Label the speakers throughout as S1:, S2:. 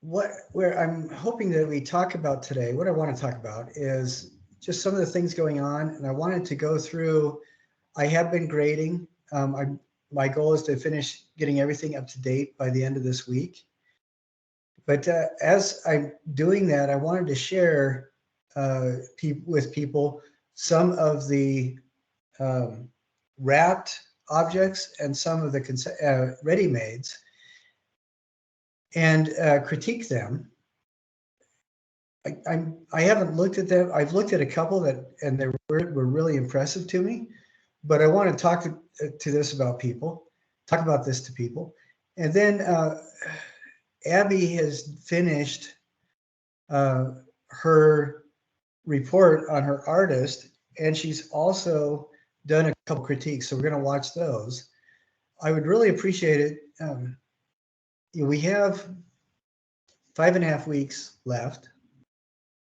S1: where I'm hoping that we talk about today, what I want to talk about is just some of the things going on, and I wanted to go through. I have been grading. My goal is to finish getting everything up to date by the end of this week. But as I'm doing that, I wanted to share with people some of the um, wrapped objects and some of the ready-mades and critique them. I haven't looked at them. I've looked at a couple and they were really impressive to me. But I want to talk to talk about this to people. And then Abby has finished her report on her artist, and she's also done a couple critiques. So we're going to watch those. I would really appreciate it. We have 5.5 weeks left,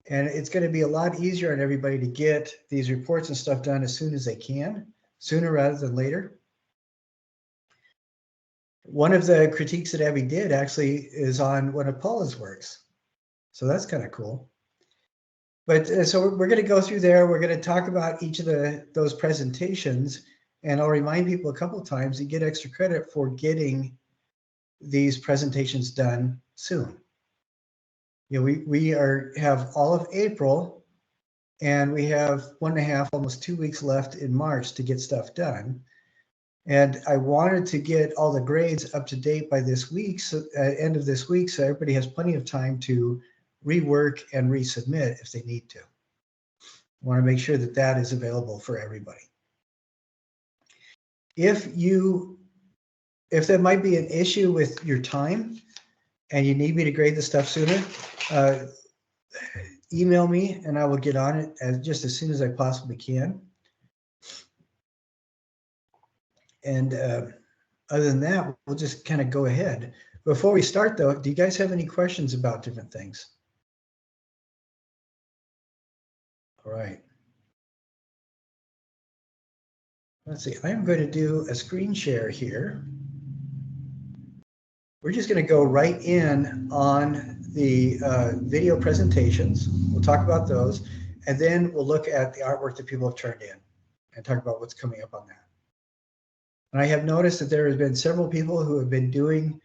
S1: and it's going to be a lot easier on everybody to get these reports and stuff done as soon as they can, sooner rather than later. One of the critiques that Abby did actually is on one of Paula's works. So that's kind of cool. But so we're going to go through there. We're going to talk about each of those presentations. And I'll remind people a couple of times you get extra credit for getting these presentations done soon. We have all of April, and we have 1.5, almost 2 weeks left in March to get stuff done. And I wanted to get all the grades up to date by this week, so end of this week, so everybody has plenty of time to rework and resubmit if they need to. I want to make sure that that is available for everybody. If there might be an issue with your time and you need me to grade the stuff sooner, email me and I will get on it just as soon as I possibly can. And other than that, we'll just kind of go ahead. Before we start, though, do you guys have any questions about different things? All right. Let's see. I'm going to do a screen share here. We're just going to go right in on the video presentations. We'll talk about those, and then we'll look at the artwork that people have turned in and talk about what's coming up on that. And I have noticed that there have been several people who have been doing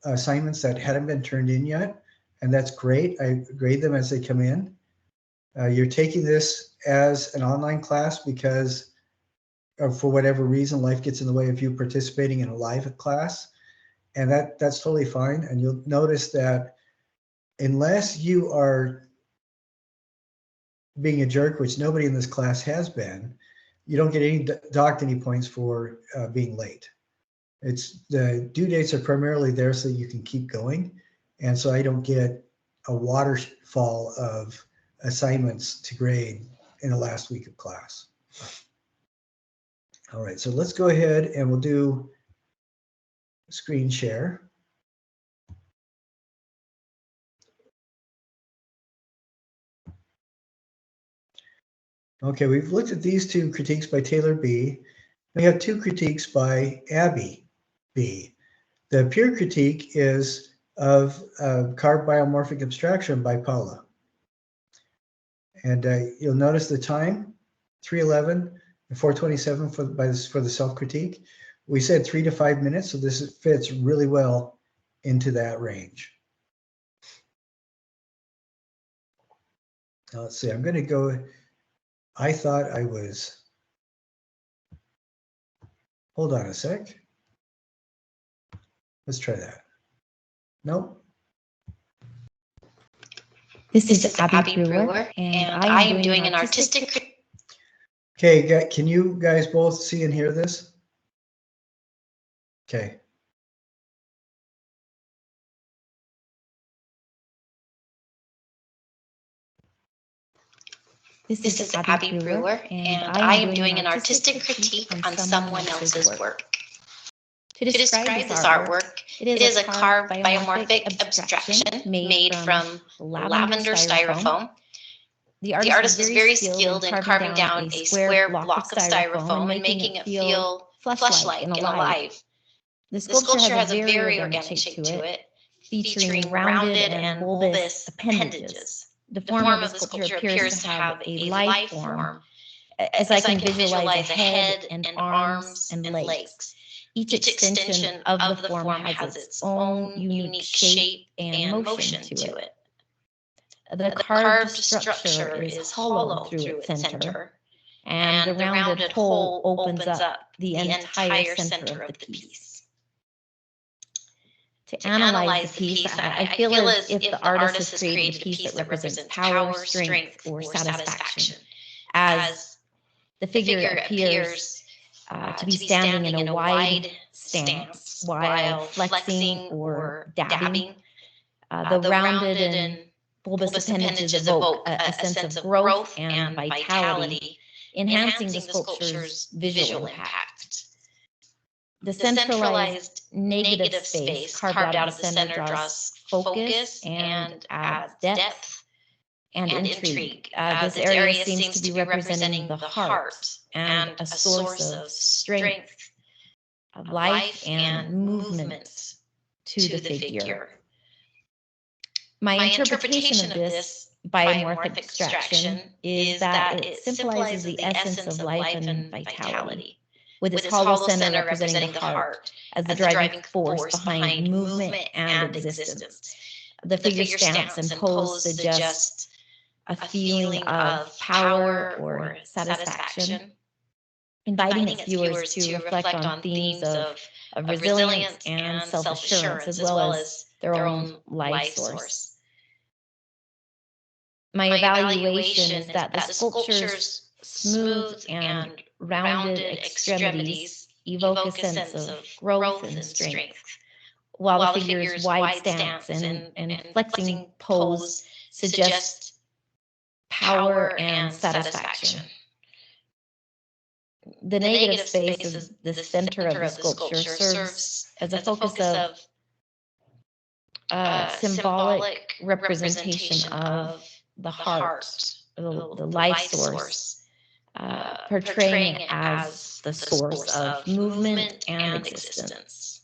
S1: assignments that hadn't been turned in yet, and that's great. I grade them as they come in. You're taking this as an online class because for whatever reason, life gets in the way of you participating in a live class, and that's totally fine. And you'll notice that unless you are being a jerk, which nobody in this class has been, you don't get docked any points for being late. It's the due dates are primarily there so you can keep going, and so I don't get a waterfall of assignments to grade in the last week of class. All right, so let's go ahead and we'll do screen share. Okay, we've looked at these two critiques by Taylor B. We have two critiques by Abby B. The pure critique is of carved biomorphic abstraction by Paula. And you'll notice the time, 3:11 and 4:27 for the self-critique. We said 3 to 5 minutes, so this fits really well into that range. Now let's see, I'm going to go. I thought I was. Hold on a sec. Let's try that. Nope.
S2: This is Abby Brewer, and I am doing an artistic.
S1: Okay, can you guys both see and hear this? Okay.
S2: This is Abby Brewer, and I am doing an artistic critique on someone else's work. To describe this artwork, it is a carved biomorphic abstraction made from lavender styrofoam. The artist was very skilled in carving down a square block of styrofoam and making it feel flesh-like and alive. The sculpture has a very organic shape to it, featuring rounded and bulbous appendages. The form of the sculpture appears to have a life form, as I can visualize a head and arms and legs. Each extension of the form has its own unique shape and motion to it. The carved structure is hollow through its center, and the rounded hole opens up the entire center of the piece. To analyze the piece, I feel as if the artist has created a piece that represents power, strength, or satisfaction, as the figure appears to be standing in a wide stance while flexing or dabbing. The rounded and bulbous appendages evoke a sense of growth and vitality, enhancing the sculpture's visual impact. The centralized negative space carved out of the center draws focus and adds depth and intrigue. This area seems to be representing the heart and a source of strength, of life, and movement to the figure. My interpretation of this biomorphic abstraction is that it symbolizes the essence of life and vitality, with its hollow center representing the heart as the driving force behind movement and existence. The figure stance and pose suggest a feeling of power or satisfaction, inviting its viewers to reflect on themes of resilience and self-assurance, as well as their own life source. My evaluation is that the sculpture's smooth and rounded extremities evoke a sense of growth and strength, while the figure's wide stance and flexing pose suggest power and satisfaction. The negative space of the center of the sculpture serves as a focus of symbolic representation of the heart, the life source, portraying it as the source of movement and existence.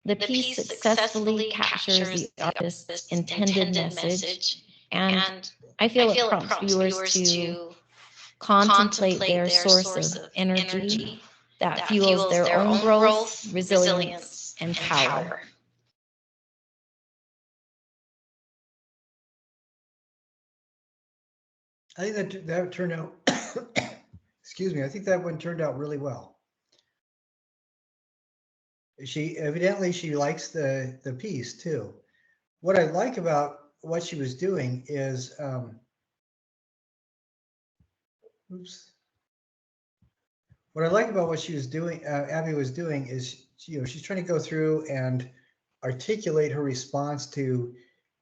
S2: The piece successfully captures the artist's intended message, and I feel it prompts viewers to contemplate their source of energy that fuels their own growth, resilience, and power.
S1: I think that turned out, excuse me, I think that one turned out really well. She likes the piece too. What I like about what she was doing is, what I like about what she was doing, Abby was doing, is she's trying to go through and articulate her response to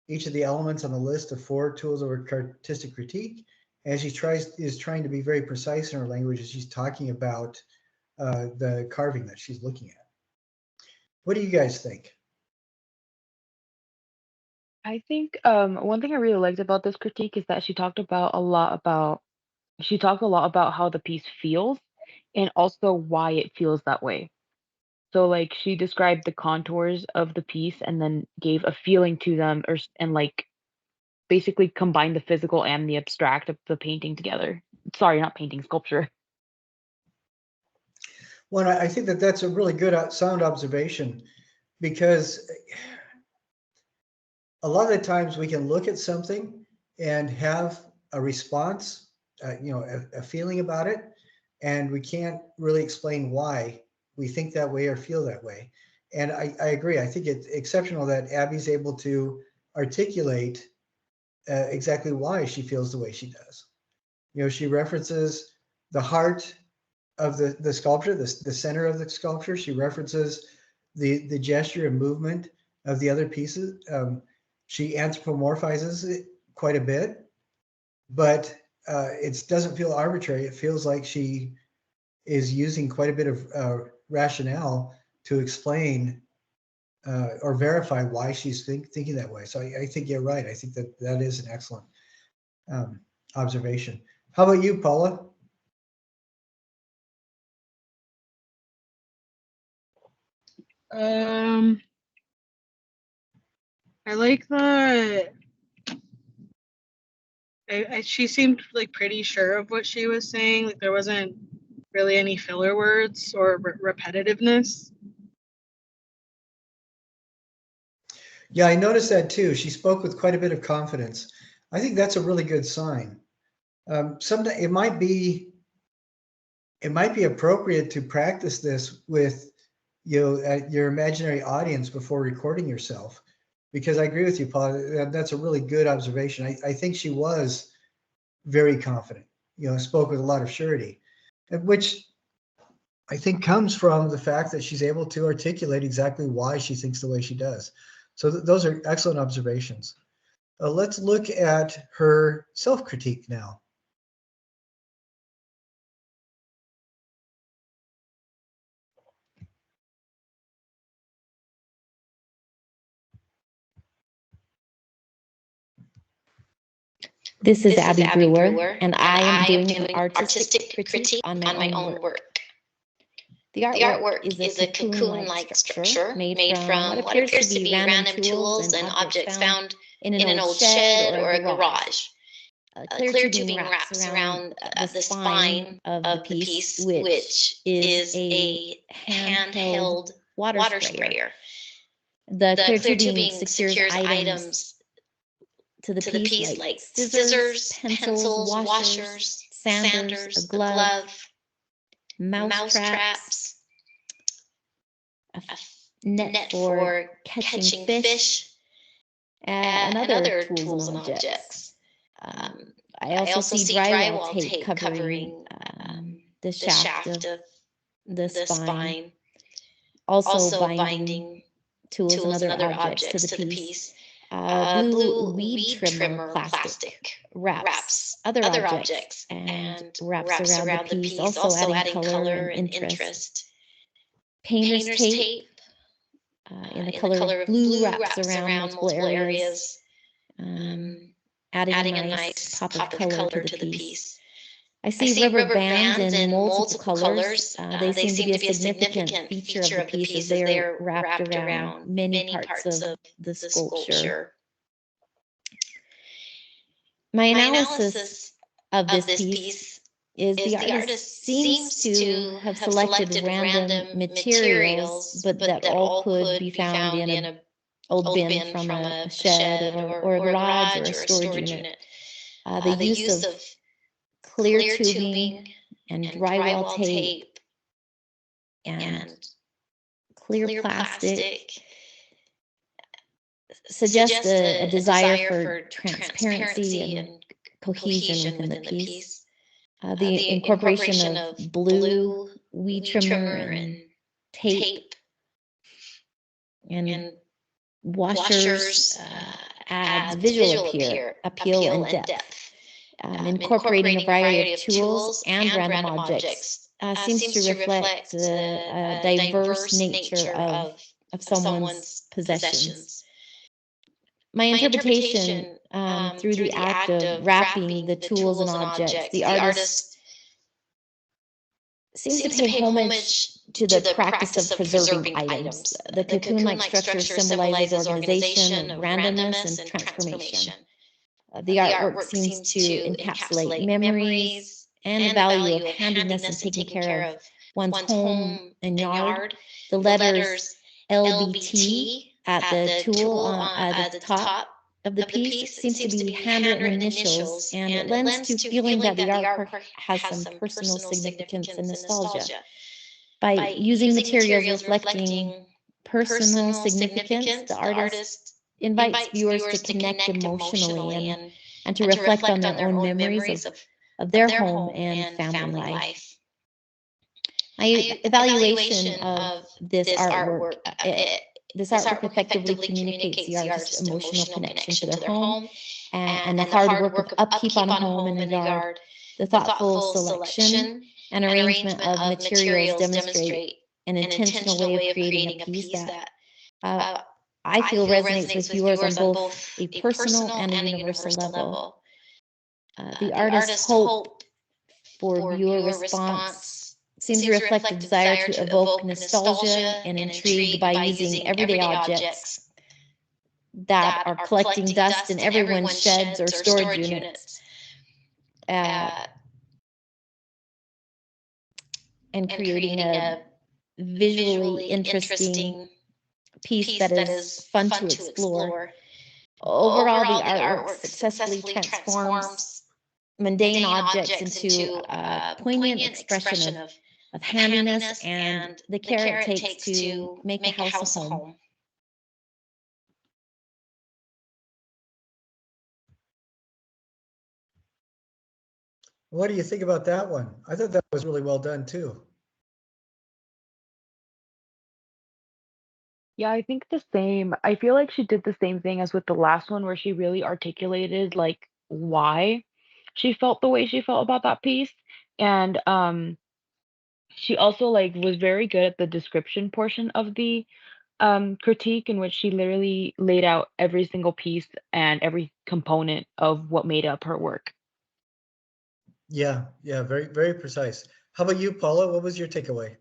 S1: each of the elements on the list of 4 tools of artistic critique, and she is trying to be very precise in her language as she's talking about the carving that she's looking at. What do you guys think?
S3: I think one thing I really liked about this critique is that she talked a lot about how the piece feels and also why it feels that way. So like she described the contours of the piece and then gave a feeling to them, and like basically combined the physical and the abstract of the painting together. Sorry, not painting, sculpture.
S1: Well, I think that's a really good sound observation, because a lot of the times we can look at something and have a response, a feeling about it, and we can't really explain why we think that way or feel that way. And I agree. I think it's exceptional that Abby's able to articulate exactly why she feels the way she does. She references the heart of the sculpture, the center of the sculpture. She references the gesture and movement of the other pieces. She anthropomorphizes it quite a bit, but it doesn't feel arbitrary. It feels like she is using quite a bit of rationale to explain or verify why she's thinking that way. So I think you're right. I think that is an excellent observation. How about you, Paula?
S4: I like that. She seemed like pretty sure of what she was saying. Like there wasn't really any filler words or repetitiveness.
S1: Yeah, I noticed that too. She spoke with quite a bit of confidence. I think that's a really good sign. Sometimes it might be appropriate to practice this with your imaginary audience before recording yourself, because I agree with you, Paul. That's a really good observation. I think she was very confident. Spoke with a lot of surety, which I think comes from the fact that she's able to articulate exactly why she thinks the way she does. So those are excellent observations. Let's look at her self-critique now.
S2: This is Abby Brewer, and I am doing an artistic critique on my own work. The artwork is a cocoon-like structure made from what appears to be random tools and objects found in an old shed or a garage. Clear tubing wraps around the spine of the piece, which is a handheld water sprayer. The clear tubing secures items to the piece like scissors, pencils, washers, sanders, a glove, mouse traps, a net for catching fish, and other tools and objects. I also see drywall tape covering the shaft of the spine, also binding tools and other objects to the piece. Blue weed trimmer plastic wraps other objects and wraps around the piece, also adding color and interest. Painter's tape in the color of blue wraps around multiple areas, adding a nice pop of color to the piece. I see rubber bands in multiple colors. They seem to be a significant feature of the piece as they are wrapped around many parts of the sculpture. My analysis of this piece is the artist seems to have selected random materials, but that all could be found in an old bin from a shed or a garage or a storage unit. The use of clear tubing and drywall tape and clear plastic suggests a desire for transparency and cohesion within the piece. The incorporation of blue weed trimmer and tape and washers adds visual appeal and depth. Incorporating a variety of tools and random objects seems to reflect the diverse nature of someone's possessions. My interpretation through the act of wrapping the tools and objects, the artist seems to pay homage to the practice of preserving items. The cocoon-like structure symbolizes organization, randomness, and transformation. The artwork seems to encapsulate memories and the value of handiness and taking care of one's home and yard. The letters LBT at the tool at the top of the piece seems to be handwritten initials, and it lends to feeling that the artwork has some personal significance and nostalgia. By using materials reflecting personal significance, the artist invites viewers to connect emotionally and to reflect on their own memories of their home and family life. My evaluation of this artwork effectively communicates the artist's emotional connection to their home and the hard work of upkeep on a home and a yard. The thoughtful selection and arrangement of materials demonstrate an intentional way of creating a piece that I feel resonates with viewers on both a personal and a universal level. The artist's hope for viewer response seems to reflect a desire to evoke nostalgia and intrigue by using everyday objects that are collecting dust in everyone's sheds or storage units. And creating a visually interesting piece that is fun to explore. Overall, the artwork successfully transforms mundane objects into a poignant expression of handiness and the care it takes to make a house a home.
S1: What do you think about that one? I thought that was really well done too.
S3: Yeah, I think the same. I feel like she did the same thing as with the last one where she really articulated like why she felt the way she felt about that piece. And she also like was very good at the description portion of the critique, in which she literally laid out every single piece and every component of what made up her work.
S1: Yeah, very, very precise. How about you, Paula? What was your takeaway?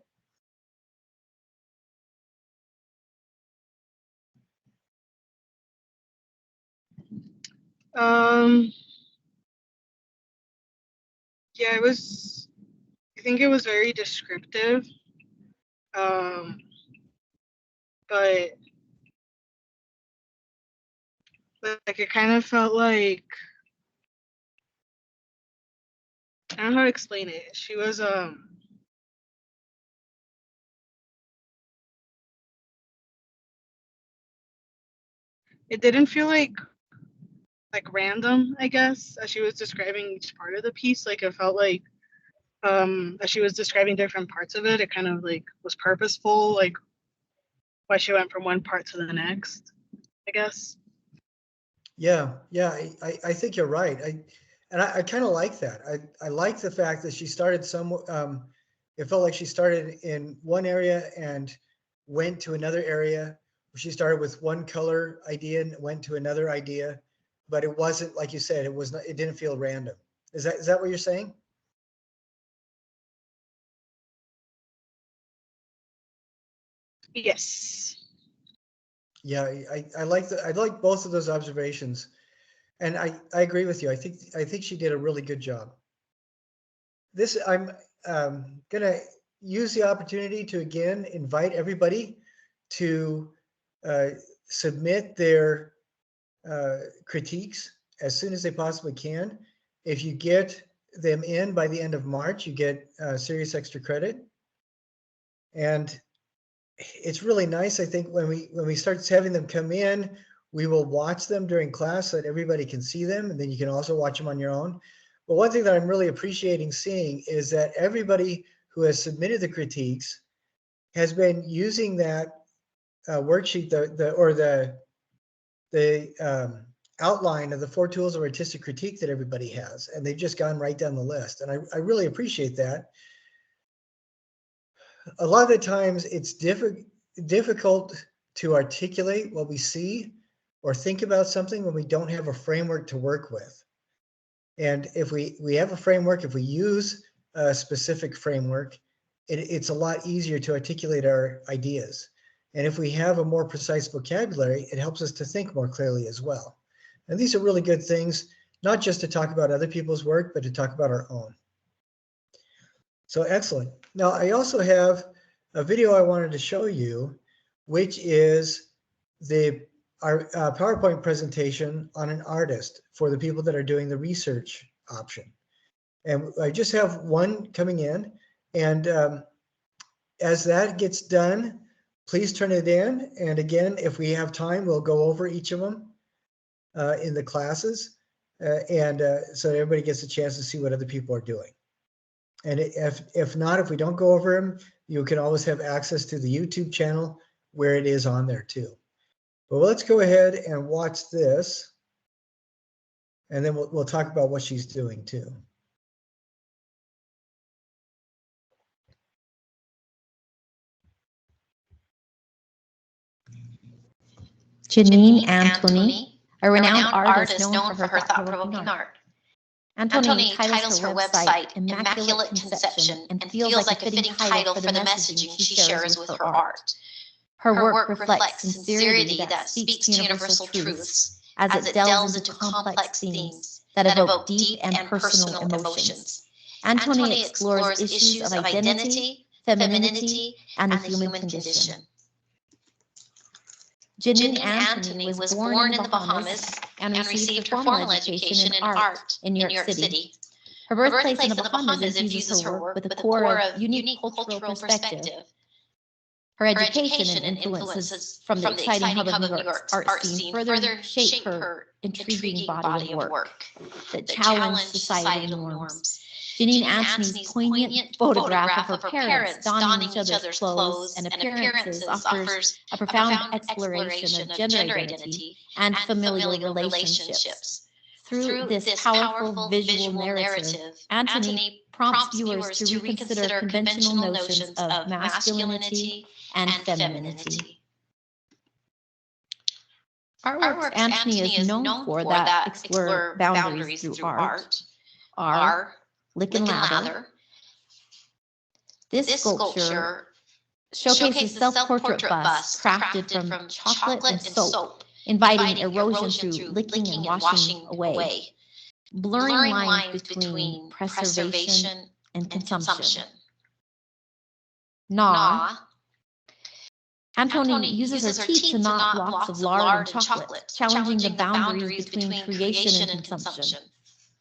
S4: Yeah, I think it was very descriptive. But like it kind of felt like, I don't know how to explain it. She was it didn't feel like random, I guess, as she was describing each part of the piece. Like it felt like as she was describing different parts of it, it kind of like was purposeful, like why she went from one part to the next, I guess.
S1: Yeah, I think you're right. I kind of like that. I like the fact that she started it felt like she started in one area and went to another area. She started with one color idea and went to another idea, but it wasn't, like you said, it didn't feel random. Is that what you're saying?
S4: Yes.
S1: Yeah, I like both of those observations. And I agree with you. I think she did a really good job. I'm gonna use the opportunity to again invite everybody to submit their critiques as soon as they possibly can. If you get them in by the end of March, you get serious extra credit. And it's really nice, I think, when we start having them come in, we will watch them during class so that everybody can see them, and then you can also watch them on your own. But one thing that I'm really appreciating seeing is that everybody who has submitted the critiques has been using that worksheet, the outline of the 4 tools of artistic critique that everybody has, and they've just gone right down the list. And I really appreciate that. A lot of the times it's difficult to articulate what we see or think about something when we don't have a framework to work with. And if we have a framework, if we use a specific framework, it's a lot easier to articulate our ideas. And if we have a more precise vocabulary, it helps us to think more clearly as well. And these are really good things, not just to talk about other people's work, but to talk about our own. So excellent. Now, I also have a video I wanted to show you, which is our PowerPoint presentation on an artist for the people that are doing the research option. And I just have one coming in. And as that gets done, please turn it in. And again, if we have time, we'll go over each of them in the classes. So everybody gets a chance to see what other people are doing. And if not, if we don't go over them, you can always have access to the YouTube channel where it is on there too. But let's go ahead and watch this. And then we'll talk about what she's doing too.
S2: Janine Antony, a renowned artist known for her thought-provoking art. Antony titles her website Immaculate Conception and feels like a fitting title for the messaging she shares with her art. Her work reflects sincerity that speaks to universal truths as it delves into complex themes that evoke deep and personal emotions. Antoni explores issues of identity, femininity, and the human condition. Janine Antoni was born in the Bahamas and received her formal education in art in New York City. Her birthplace in the Bahamas infuses her work with a core of unique cultural perspective. Her education and influences from the exciting hub of New York's art scene further shape her intriguing body of work that challenge societal norms. Janine Antoni's poignant photograph of her parents donning each other's clothes and appearances offers a profound exploration of gender identity and familial relationships. Through this powerful visual narrative, Antoni prompts viewers to reconsider conventional notions of masculinity and femininity. Artworks Antoni is known for that explore boundaries through art are Lick and Lather. This sculpture showcases self-portrait busts crafted from chocolate and soap, inviting erosion through licking and washing away, blurring lines between preservation and consumption. Gnaw. Antoni uses her teeth to gnaw blocks of lard and chocolate, challenging the boundaries between creation and consumption,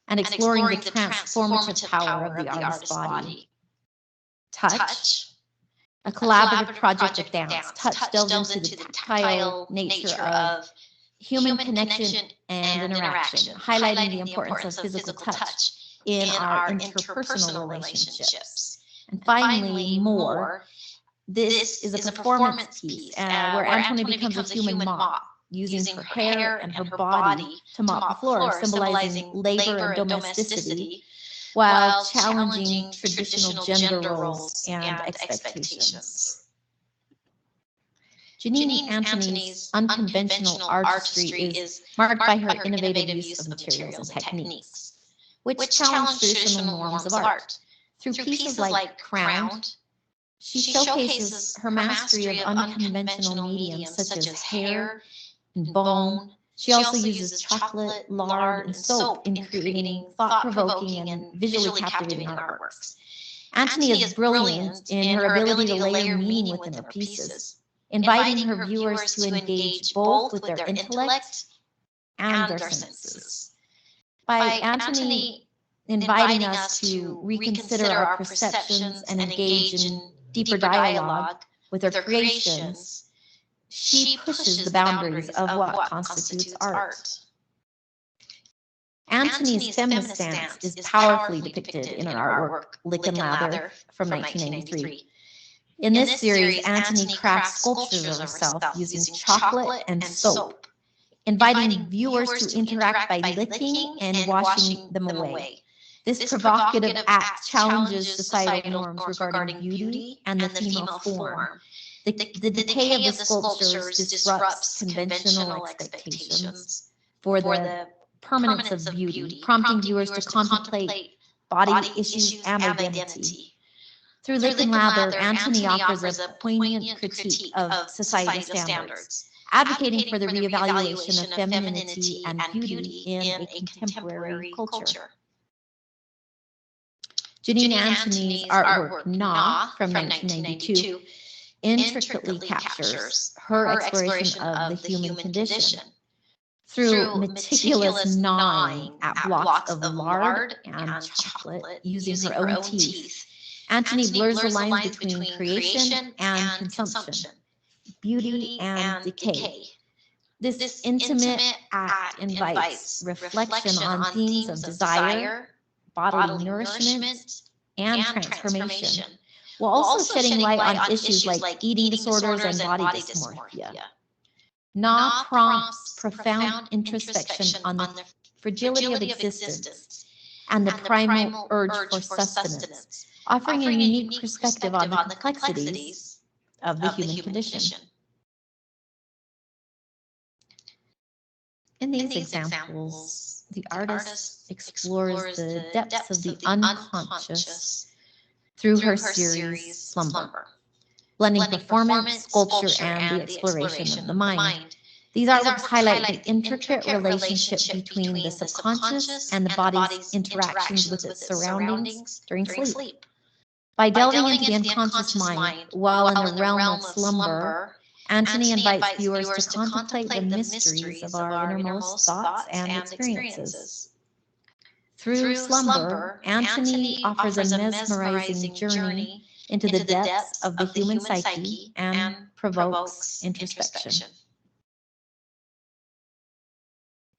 S2: and exploring the transformative power of the artist's body. Touch. A collaborative project with dance. Touch delves into the tactile nature of human connection and interaction, highlighting the importance of physical touch in our interpersonal relationships. And finally, more. This is a performance piece where Antoni becomes a human mop, using her hair and her body to mop the floor, symbolizing labor and domesticity, while challenging traditional gender roles and expectations. Janine Antoni's unconventional artistry is marked by her innovative use of materials and techniques, which challenge traditional norms of art. Through pieces like Crowned, she showcases her mastery of unconventional mediums such as hair and bone. She also uses chocolate, lard, and soap in creating thought-provoking and visually captivating artworks. Antoni is brilliant in her ability to layer meaning within her pieces, inviting her viewers to engage both with their intellect and their senses. By Antoni inviting us to reconsider our perceptions and engage in deeper dialogue with her creations, she pushes the boundaries of what constitutes art. Antoni's feminist stance is powerfully depicted in her artwork, Lick and Lather, from 1993. In this series, Antoni crafts sculptures of herself using chocolate and soap, inviting viewers to interact by licking and washing them away. This provocative act challenges societal norms regarding beauty and the female form. The decay of the sculptures disrupts conventional expectations for the permanence of beauty, prompting viewers to contemplate body issues and identity. Through Lick and Lather, Antoni offers a poignant critique of societal standards, advocating for the reevaluation of femininity and beauty in a contemporary culture. Janine Antoni's artwork, Gnaw, from 1992, intricately captures her exploration of the human condition. Through meticulous gnawing at blocks of lard and chocolate using her own teeth, Antoni blurs the lines between creation and consumption, beauty and decay. This intimate act invites reflection on themes of desire, bodily nourishment, and transformation, while also shedding light on issues like eating disorders and body dysmorphia. Gnaw prompts profound introspection on the fragility of existence and the primal urge for sustenance, offering a unique perspective on the complexities of the human condition. In these examples, the artist explores the depths of the unconscious through her series Slumber. blending performance, sculpture, and the exploration of the mind. These artworks highlight the intricate relationship between the subconscious and the body's interactions with its surroundings during sleep. By delving into the unconscious mind while in the realm of slumber, Antony invites viewers to contemplate the mysteries of our innermost thoughts and experiences. Through slumber, Antony offers a mesmerizing journey into the depths of the human psyche and provokes introspection.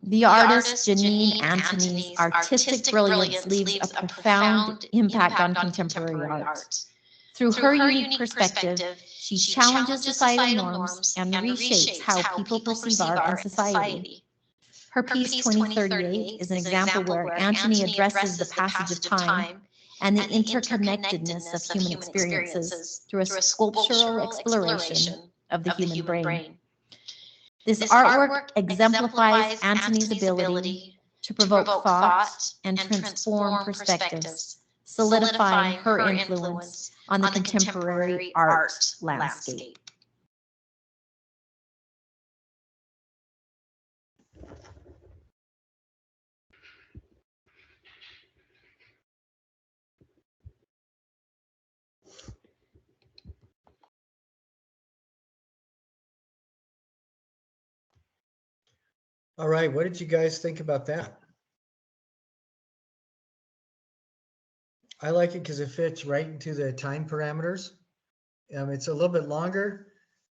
S2: The artist Janine Antony's artistic brilliance leaves a profound impact on contemporary art. Through her unique perspective, she challenges societal norms and reshapes how people perceive art and society. Her piece 2038 is an example where Antony addresses the passage of time and the interconnectedness of human experiences through a sculptural exploration of the human brain. This artwork exemplifies Antony's ability to provoke thought and transform perspectives, solidifying her influence on the contemporary art landscape.
S1: All right, what did you guys think about that? I like it because it fits right into the time parameters. It's a little bit longer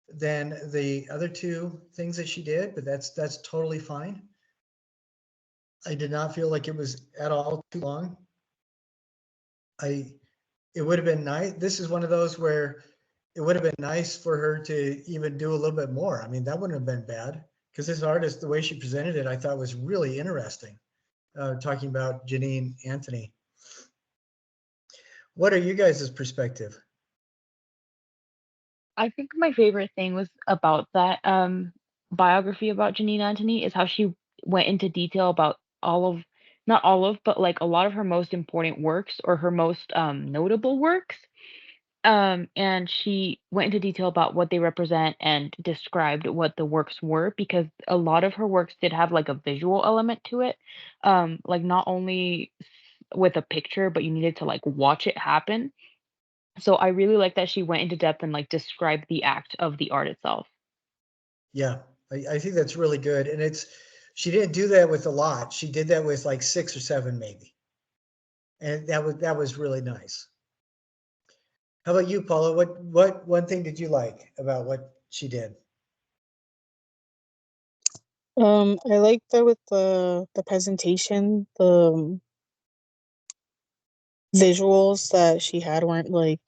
S1: than the other two things that she did, but that's totally fine. I did not feel like it was at all too long. It would have been nice. This is one of those where it would have been nice for her to even do a little bit more. I mean, that wouldn't have been bad because this artist, the way she presented it, I thought was really interesting. Talking about Janine Antony. What are you guys' perspective?
S3: I think my favorite thing was about that biography about Janine Antony is how she went into detail about not all of, but like a lot of her most important works or her most notable works. And she went into detail about what they represent and described what the works were because a lot of her works did have like a visual element to it. Like not only with a picture, but you needed to like watch it happen. So I really like that she went into depth and like described the act of the art itself.
S1: Yeah, I think that's really good. And she didn't do that with a lot. She did that with like 6 or 7 maybe. And that was really nice. How about you, Paula? What one thing did you like about what she did?
S4: I like that with the presentation, the visuals that she had weren't like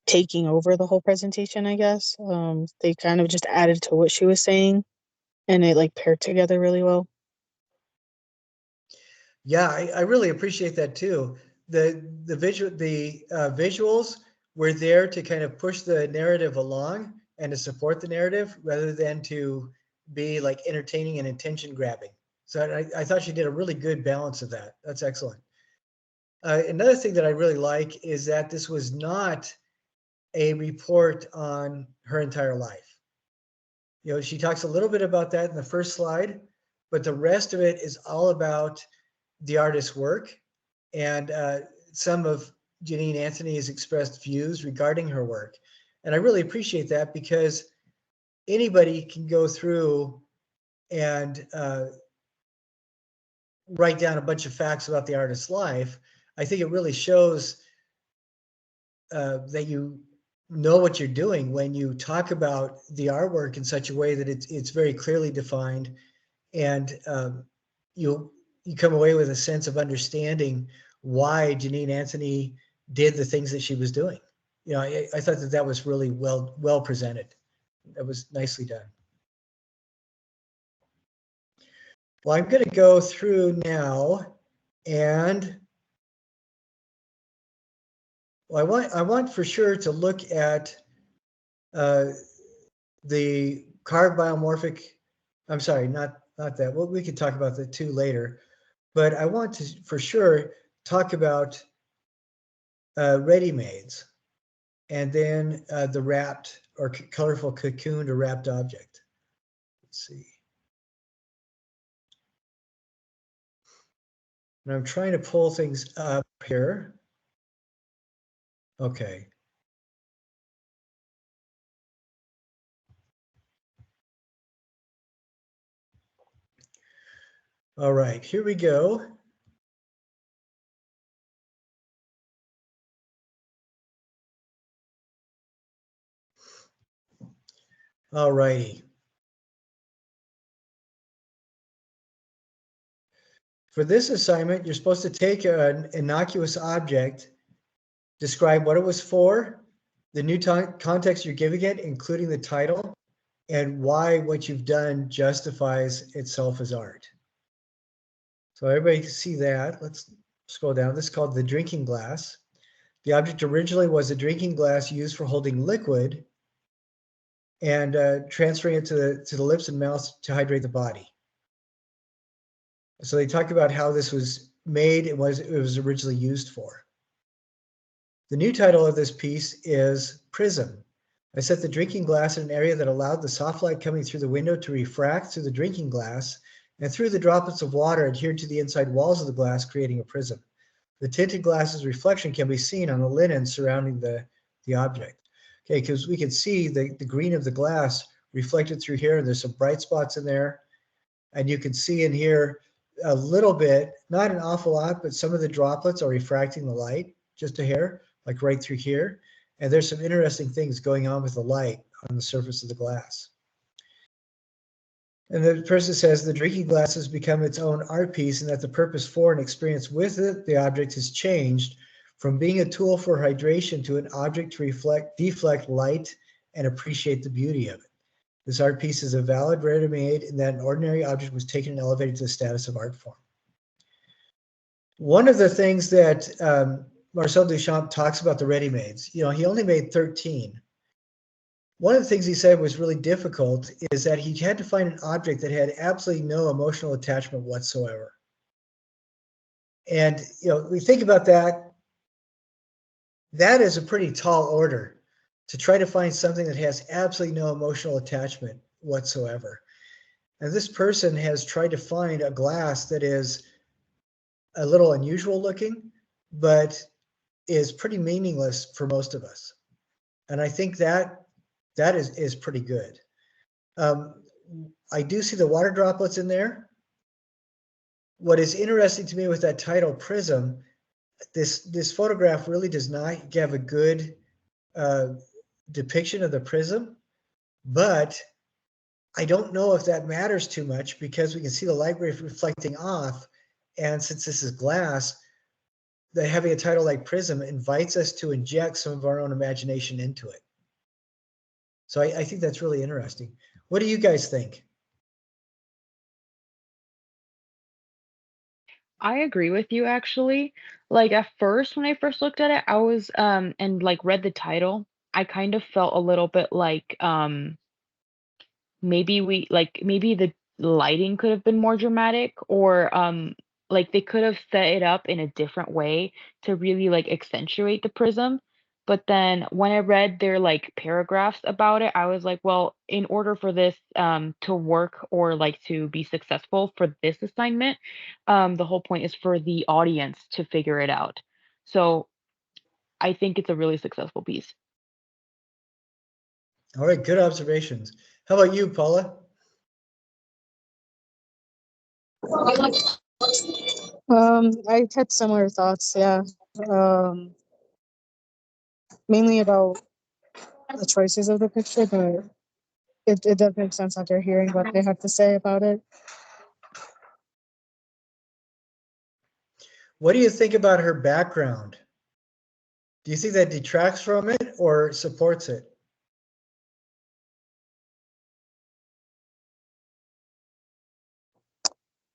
S4: taking over the whole presentation, I guess. They kind of just added to what she was saying and it like paired together really well.
S1: Yeah, I really appreciate that too. The visuals were there to kind of push the narrative along and to support the narrative rather than to be like entertaining and attention grabbing. So I thought she did a really good balance of that. That's excellent. Another thing that I really like is that this was not a report on her entire life. You know, she talks a little bit about that in the first slide, but the rest of it is all about the artist's work and some of Janine Antony's expressed views regarding her work. And I really appreciate that because anybody can go through and write down a bunch of facts about the artist's life. I think it really shows that you know what you're doing when you talk about the artwork in such a way that it's very clearly defined, and you come away with a sense of understanding why Janine Antony did the things that she was doing. You know, I thought that was really well presented. That was nicely done. Well, I'm going to go through now, and well, I want for sure to look at the carved biomorphic. I'm sorry, not that. Well, we could talk about the two later, but I want to for sure talk about Readymades. and then the wrapped or colorful cocooned or wrapped object. Let's see. And I'm trying to pull things up here. Okay. All right, here we go. All righty. For this assignment, you're supposed to take an innocuous object, describe what it was for, the new context you're giving it, including the title, and why what you've done justifies itself as art. So everybody can see that. Let's scroll down. This is called the drinking glass. The object originally was a drinking glass used for holding liquid and transferring it to the lips and mouth to hydrate the body. So they talk about how this was made and what it was originally used for. The new title of this piece is Prism. I set the drinking glass in an area that allowed the soft light coming through the window to refract through the drinking glass and through the droplets of water adhered to the inside walls of the glass, creating a prism. The tinted glass's reflection can be seen on the linen surrounding the object. Okay, because we can see the green of the glass reflected through here. There's some bright spots in there. And you can see in here a little bit, not an awful lot, but some of the droplets are refracting the light just a hair, like right through here. And there's some interesting things going on with the light on the surface of the glass. And the person says the drinking glass has become its own art piece and that the purpose for and experience with it, the object has changed from being a tool for hydration to an object to deflect light and appreciate the beauty of it. This art piece is a valid ready-made in that an ordinary object was taken and elevated to the status of art form. One of the things that Marcel Duchamp talks about the Readymades, he only made 13. One of the things he said was really difficult is that he had to find an object that had absolutely no emotional attachment whatsoever. And we think about that. That is a pretty tall order to try to find something that has absolutely no emotional attachment whatsoever. And this person has tried to find a glass that is a little unusual looking, but is pretty meaningless for most of us. And I think that is pretty good. I do see the water droplets in there. What is interesting to me with that title, Prism, this photograph really does not give a good depiction of the prism, but I don't know if that matters too much because we can see the light reflecting off. And since this is glass, having a title like Prism invites us to inject some of our own imagination into it. So I think that's really interesting. What do you guys think?
S3: I agree with you actually. Like at first, when I first looked at it, I was and like read the title, I kind of felt a little bit like maybe the lighting could have been more dramatic or like they could have set it up in a different way to really like accentuate the prism. But then when I read their like paragraphs about it, I was like, well, in order for this to work or like to be successful for this assignment, the whole point is for the audience to figure it out. So I think it's a really successful piece.
S1: All right, good observations. How about you, Paula?
S4: I had similar thoughts, yeah. Um, Mainly about the choices of the picture, but it does make sense after hearing what they have to say about it.
S1: What do you think about her background? Do you think that detracts from it or supports it?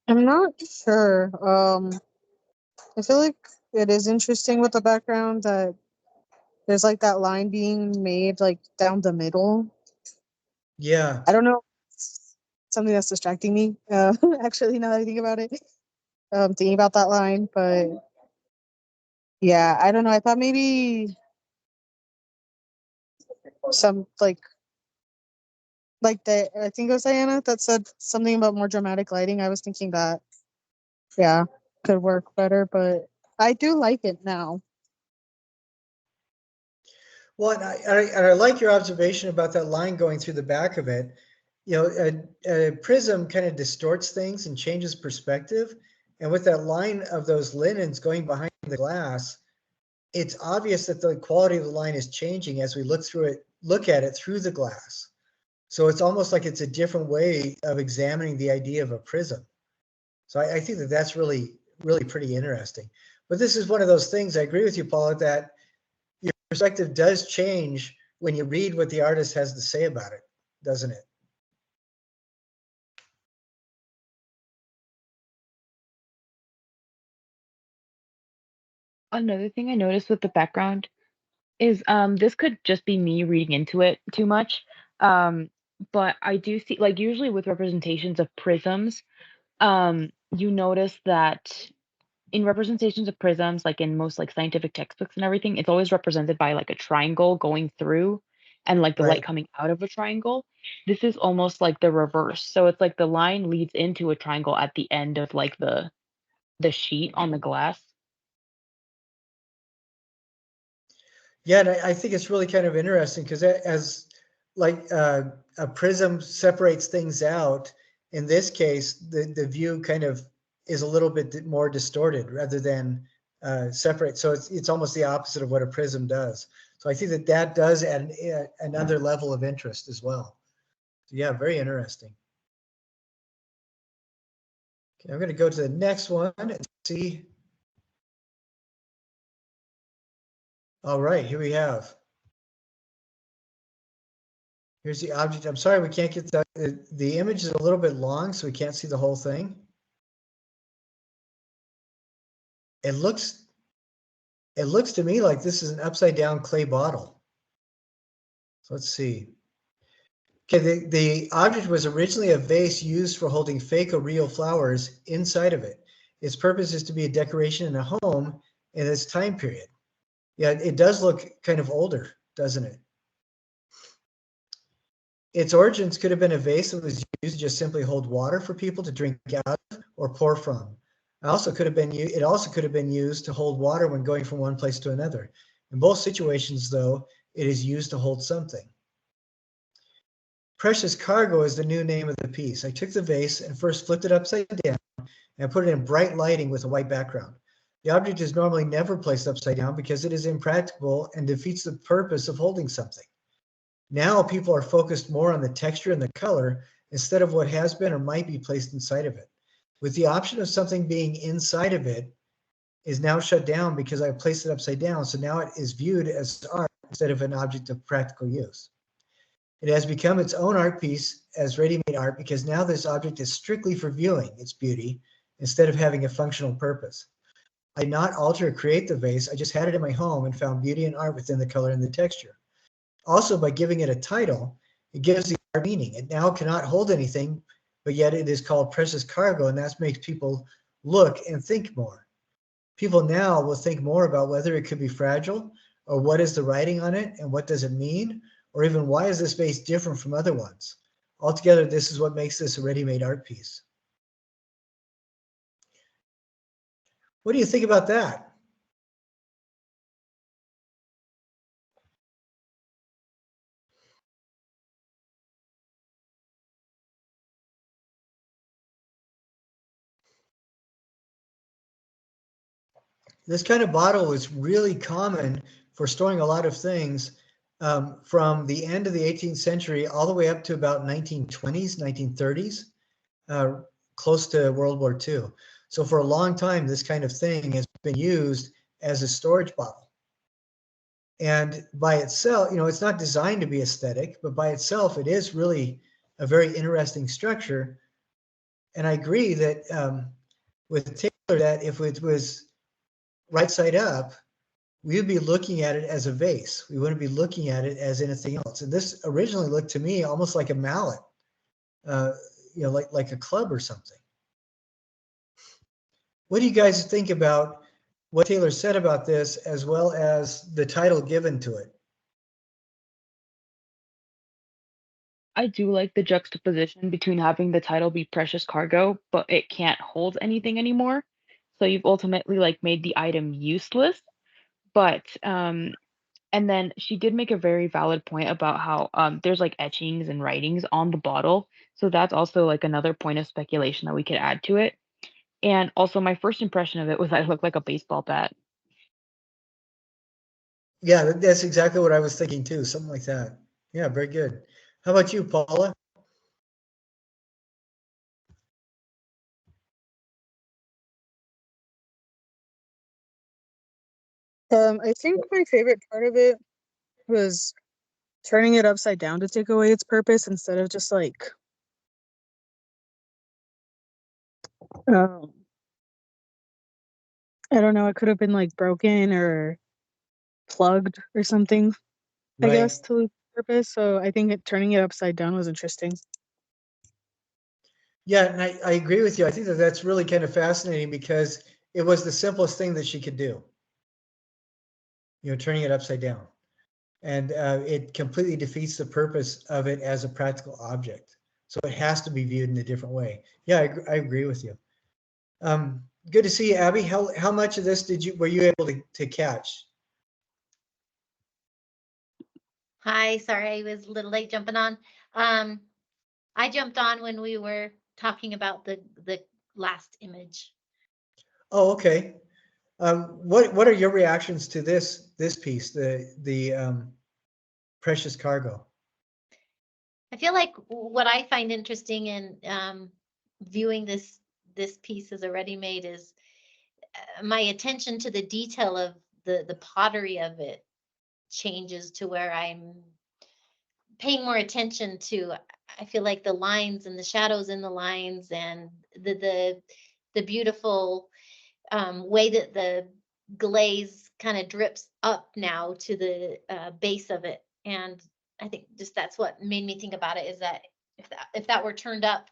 S4: I'm not sure. I feel like it is interesting with the background that there's like that line being made like down the middle.
S1: Yeah.
S4: I don't know. Something that's distracting me. Actually, now that I think about it, thinking about that line, but yeah, I don't know. I thought maybe some like the, I think it was Diana that said something about more dramatic lighting. I was thinking that, yeah, could work better, but I do like it now.
S1: Well, and I like your observation about that line going through the back of it. You know, a prism kind of distorts things and changes perspective. And with that line of those linens going behind the glass, it's obvious that the quality of the line is changing as we look at it through the glass. So it's almost like it's a different way of examining the idea of a prism. So I think that that's really, really pretty interesting. But this is one of those things, I agree with you, Paula, that your perspective does change when you read what the artist has to say about it, doesn't it?
S3: Another thing I noticed with the background is this could just be me reading into it too much. But I do see, like, usually with representations of prisms, you notice that in representations of prisms, like in most like scientific textbooks and everything, it's always represented by like a triangle going through and like the light
S1: Right.
S3: coming out of a triangle. This is almost like the reverse. So it's like the line leads into a triangle at the end of like the sheet on the glass.
S1: Yeah, and I think it's really kind of interesting because as like a prism separates things out, in this case, the view kind of is a little bit more distorted rather than separate. So it's almost the opposite of what a prism does. So I think that that does add another level of interest as well. So yeah, very interesting. Okay, I'm going to go to the next one and see. All right, here we have. Here's the object. I'm sorry, we can't get the image is a little bit long, so we can't see the whole thing. It looks to me like this is an upside down clay bottle. So let's see. Okay, the object was originally a vase used for holding fake or real flowers inside of it. Its purpose is to be a decoration in a home in this time period. Yeah, it does look kind of older, doesn't it? Its origins could have been a vase that was used to just simply hold water for people to drink out of or pour from. It also could have been used to hold water when going from one place to another. In both situations, though, it is used to hold something. Precious Cargo is the new name of the piece. I took the vase and first flipped it upside down and put it in bright lighting with a white background. The object is normally never placed upside down because it is impractical and defeats the purpose of holding something. Now people are focused more on the texture and the color instead of what has been or might be placed inside of it. With the option of something being inside of it is now shut down because I placed it upside down. So now it is viewed as art instead of an object of practical use. It has become its own art piece as ready-made art because now this object is strictly for viewing its beauty instead of having a functional purpose. I did not alter or create the vase. I just had it in my home and found beauty and art within the color and the texture. Also, by giving it a title, it gives the art meaning. It now cannot hold anything, but yet it is called Precious Cargo, and that makes people look and think more. People now will think more about whether it could be fragile, or what is the writing on it, and what does it mean, or even why is this vase different from other ones. Altogether, this is what makes this a ready-made art piece. What do you think about that? This kind of bottle is really common for storing a lot of things from the end of the 18th century all the way up to about 1920s, 1930s, close to World War II. So for a long time, this kind of thing has been used as a storage bottle. And by itself, you know, it's not designed to be aesthetic, but by itself, it is really a very interesting structure. And I agree that with Taylor, that if it was right side up, we would be looking at it as a vase. We wouldn't be looking at it as anything else. And this originally looked to me almost like a mallet, you know, like a club or something. What do you guys think about what Taylor said about this, as well as the title given to it?
S3: I do like the juxtaposition between having the title be precious cargo, but it can't hold anything anymore. So you've ultimately like made the item useless. But and then she did make a very valid point about how there's like etchings and writings on the bottle. So that's also like another point of speculation that we could add to it. And also my first impression of it was that it looked like a baseball bat.
S1: Yeah, that's exactly what I was thinking too. Something like that. Yeah, very good. How about you, Paula?
S4: I think my favorite part of it was turning it upside down to take away its purpose instead of just like um, I don't know, it could have been like broken or plugged or something, I
S1: Right.
S4: guess, to lose purpose. So I think turning it upside down was interesting.
S1: Yeah, and I agree with you. I think that that's really kind of fascinating because it was the simplest thing that she could do, turning it upside down. And it completely defeats the purpose of it as a practical object. So it has to be viewed in a different way. Yeah, I agree with you. Good to see you, Abby. How much of this were you able to catch?
S2: Hi, sorry I was a little late jumping on. I jumped on when we were talking about the last image.
S1: Oh, okay. What are your reactions to this piece, the precious cargo?
S2: I feel like what I find interesting in viewing this piece as a ready-made is my attention to the detail of the pottery of it changes to where I'm paying more attention to. I feel like the lines and the shadows in the lines and the beautiful way that the glaze kind of drips up now to the base of it. And I think just that's what made me think about it, is that if that were turned up,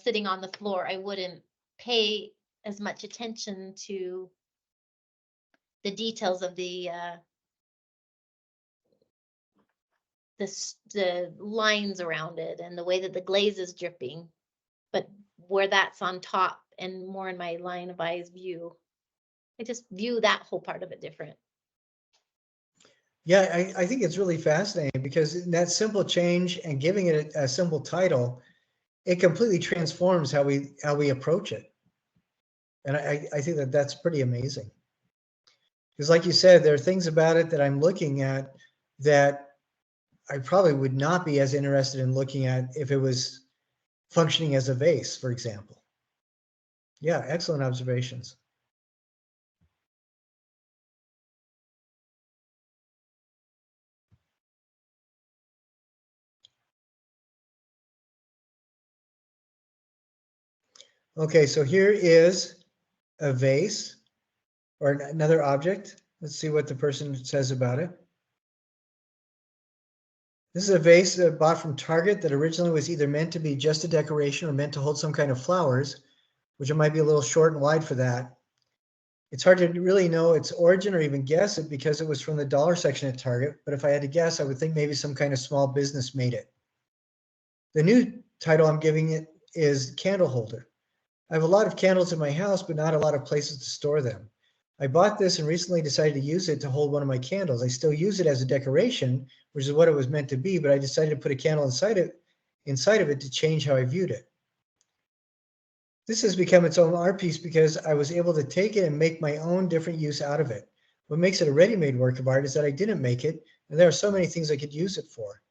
S2: sitting on the floor, I wouldn't pay as much attention to the details of the lines around it and the way that the glaze is dripping. But where that's on top and more in my line of eyes view, I just view that whole part of it different.
S1: Yeah, I think it's really fascinating because in that simple change and giving it a simple title, it completely transforms how we approach it. And I think that that's pretty amazing. Because like you said, there are things about it that I'm looking at that I probably would not be as interested in looking at if it was functioning as a vase, for example. Yeah, excellent observations. Okay, so here is a vase or another object. Let's see what the person says about it. This is a vase that I bought from Target that originally was either meant to be just a decoration or meant to hold some kind of flowers, which it might be a little short and wide for that. It's hard to really know its origin or even guess it because it was from the dollar section at Target, but if I had to guess, I would think maybe some kind of small business made it. The new title I'm giving it is Candle Holder. I have a lot of candles in my house, but not a lot of places to store them. I bought this and recently decided to use it to hold one of my candles. I still use it as a decoration, which is what it was meant to be, but I decided to put a candle inside of it to change how I viewed it. This has become its own art piece because I was able to take it and make my own different use out of it. What makes it a ready-made work of art is that I didn't make it, and there are so many things I could use it for.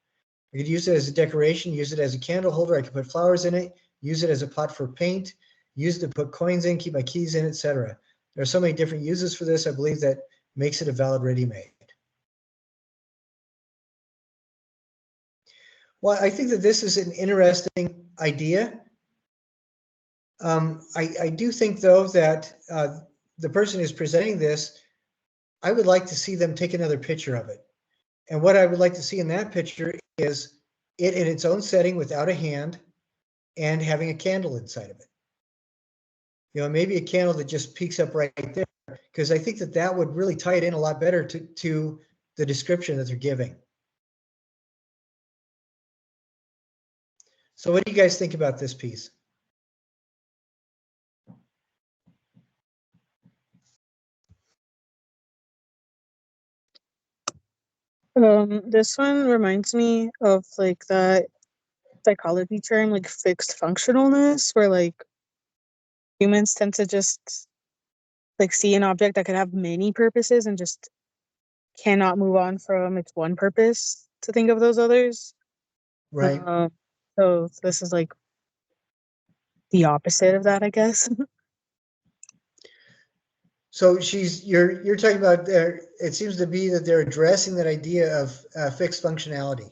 S1: I could use it as a decoration, use it as a candle holder, I could put flowers in it, use it as a pot for paint, use it to put coins in, keep my keys in, etc. There are so many different uses for this, I believe that makes it a valid ready-made. Well, I think that this is an interesting idea. I do think, though, that the person who's presenting this, I would like to see them take another picture of it. And what I would like to see in that picture is it in its own setting without a hand and having a candle inside of it. Maybe a candle that just peeks up right there, because I think that that would really tie it in a lot better to the description that they're giving. So what do you guys think about this piece?
S4: This one reminds me of like that psychology term, like fixed functionalness, where like humans tend to just like see an object that could have many purposes and just cannot move on from its one purpose to think of those others.
S1: Right.
S4: So this is like the opposite of that, I guess.
S1: So you're talking about there. It seems to be that they're addressing that idea of fixed functionality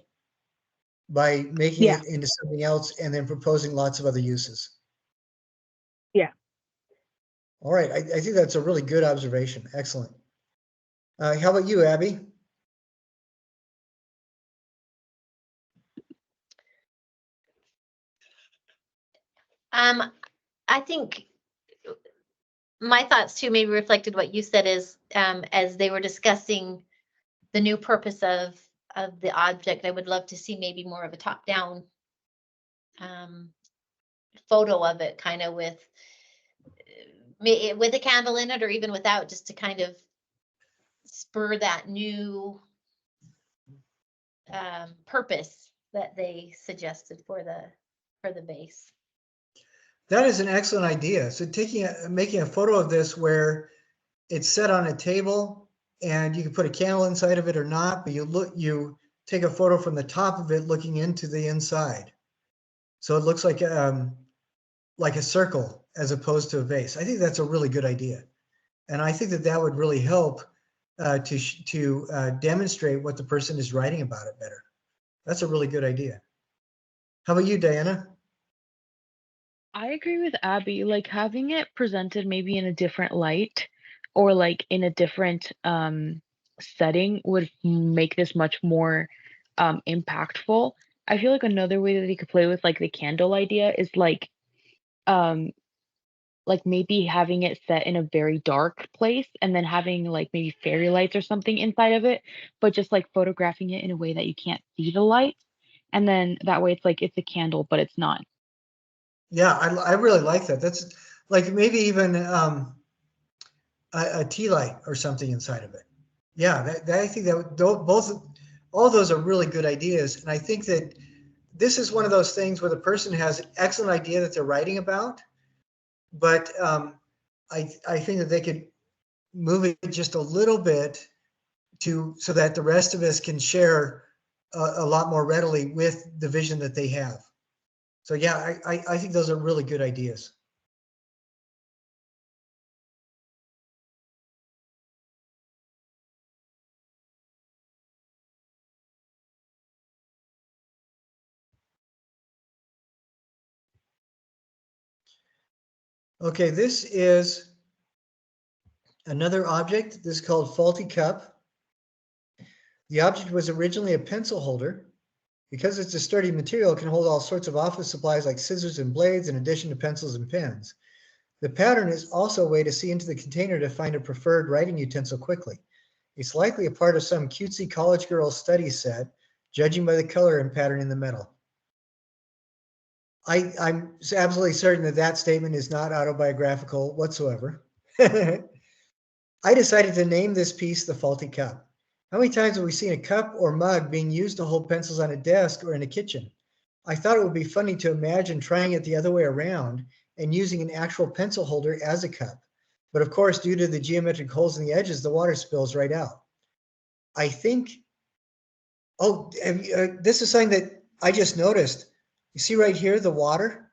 S1: by making
S4: Yeah.
S1: it into something else and then proposing lots of other uses.
S4: Yeah.
S1: All right, I think that's a really good observation. Excellent. How about you, Abby?
S2: I think my thoughts too maybe reflected what you said is as they were discussing the new purpose of the object, I would love to see maybe more of a top-down photo of it, kind of with a candle in it, or even without, just to kind of spur that new purpose that they suggested for the base.
S1: That is an excellent idea. So making a photo of this where it's set on a table and you can put a candle inside of it or not, but you take a photo from the top of it looking into the inside. So it looks like a circle as opposed to a vase. I think that's a really good idea. And I think that would really help to demonstrate what the person is writing about it better. That's a really good idea. How about you, Diana?
S3: I agree with Abby. Like having it presented maybe in a different light or like in a different setting would make this much more impactful. I feel like another way that they could play with like the candle idea is um like maybe having it set in a very dark place and then having like maybe fairy lights or something inside of it, but just like photographing it in a way that you can't see the light. And then that way it's like it's a candle, but it's not.
S1: Yeah, I really like that. That's like maybe even a tea light or something inside of it. Yeah, I think that all those are really good ideas. And I think that this is one of those things where the person has an excellent idea that they're writing about, but I think that they could move it just a little bit so that the rest of us can share a lot more readily with the vision that they have. So yeah, I think those are really good ideas. Okay, this is another object. This is called faulty cup. The object was originally a pencil holder. Because it's a sturdy material, it can hold all sorts of office supplies like scissors and blades in addition to pencils and pens. The pattern is also a way to see into the container to find a preferred writing utensil quickly. It's likely a part of some cutesy college girl study set, judging by the color and pattern in the metal. I'm absolutely certain that statement is not autobiographical whatsoever. I decided to name this piece the faulty cup. How many times have we seen a cup or mug being used to hold pencils on a desk or in a kitchen? I thought it would be funny to imagine trying it the other way around and using an actual pencil holder as a cup. But of course, due to the geometric holes in the edges, the water spills right out. I think, this is something that I just noticed. You see right here, the water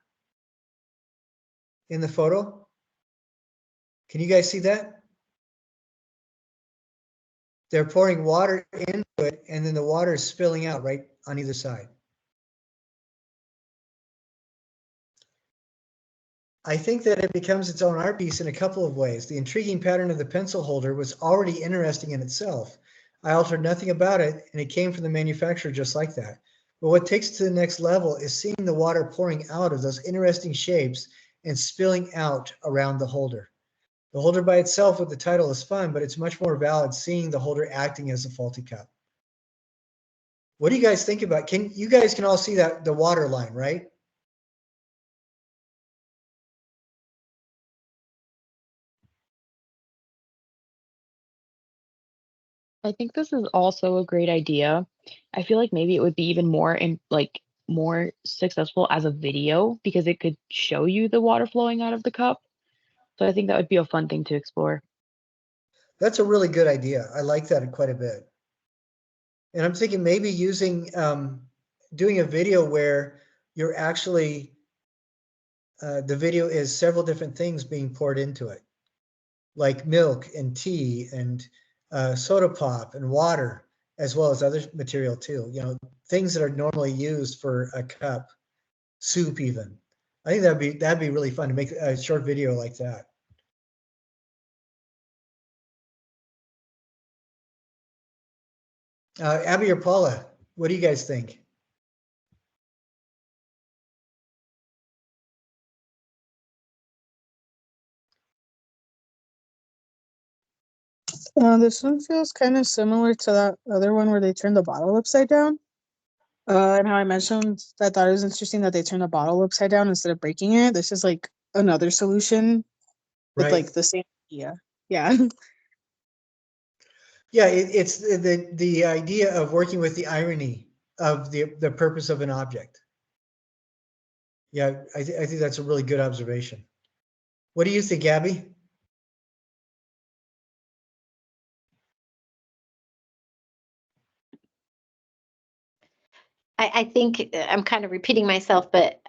S1: in the photo? Can you guys see that? They're pouring water into it, and then the water is spilling out right on either side. I think that it becomes its own art piece in a couple of ways. The intriguing pattern of the pencil holder was already interesting in itself. I altered nothing about it, and it came from the manufacturer just like that. But what takes it to the next level is seeing the water pouring out of those interesting shapes and spilling out around the holder. The holder by itself with the title is fun, but it's much more valid seeing the holder acting as a faulty cup. What do you guys think about? You guys can all see that the water line, right?
S3: I think this is also a great idea. I feel like maybe it would be even more more successful as a video because it could show you the water flowing out of the cup. So I think that would be a fun thing to explore.
S1: That's a really good idea. I like that quite a bit. And I'm thinking maybe using doing a video where you're actually the video is several different things being poured into it, like milk and tea and soda pop and water, as well as other material too. You know, things that are normally used for a cup, soup even. I think that'd be really fun to make a short video like that. Abby or Paula, what do you guys think?
S4: This one feels kind of similar to that other one where they turned the bottle upside down. And how I mentioned that I thought it was interesting that they turned the bottle upside down instead of breaking it. This is like another solution with
S1: Right.
S4: like the same idea. Yeah.
S1: Yeah, it's the idea of working with the irony of the purpose of an object. Yeah, I think that's a really good observation. What do you think, Gabby?
S2: I think I'm kind of repeating myself, but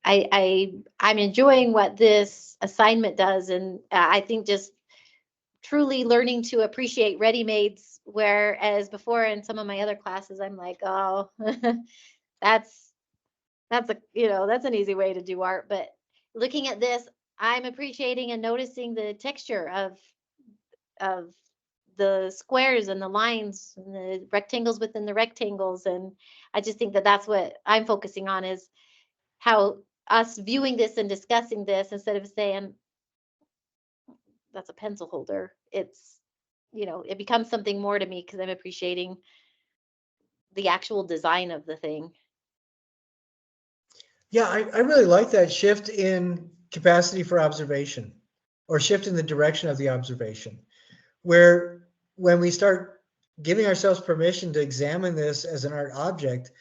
S2: I'm enjoying what this assignment does, and I think just truly learning to appreciate Readymades, whereas before in some of my other classes, I'm like, oh, that's that's a that's an easy way to do art. But looking at this, I'm appreciating and noticing the texture of the squares and the lines and the rectangles within the rectangles, and I just think that that's what I'm focusing on, is how us viewing this and discussing this, instead of saying that's a pencil holder, it's it becomes something more to me because I'm appreciating the actual design of the thing.
S1: Yeah, I really like that shift in capacity for observation, or shift in the direction of the observation, where when we start giving ourselves permission to examine this as an art object,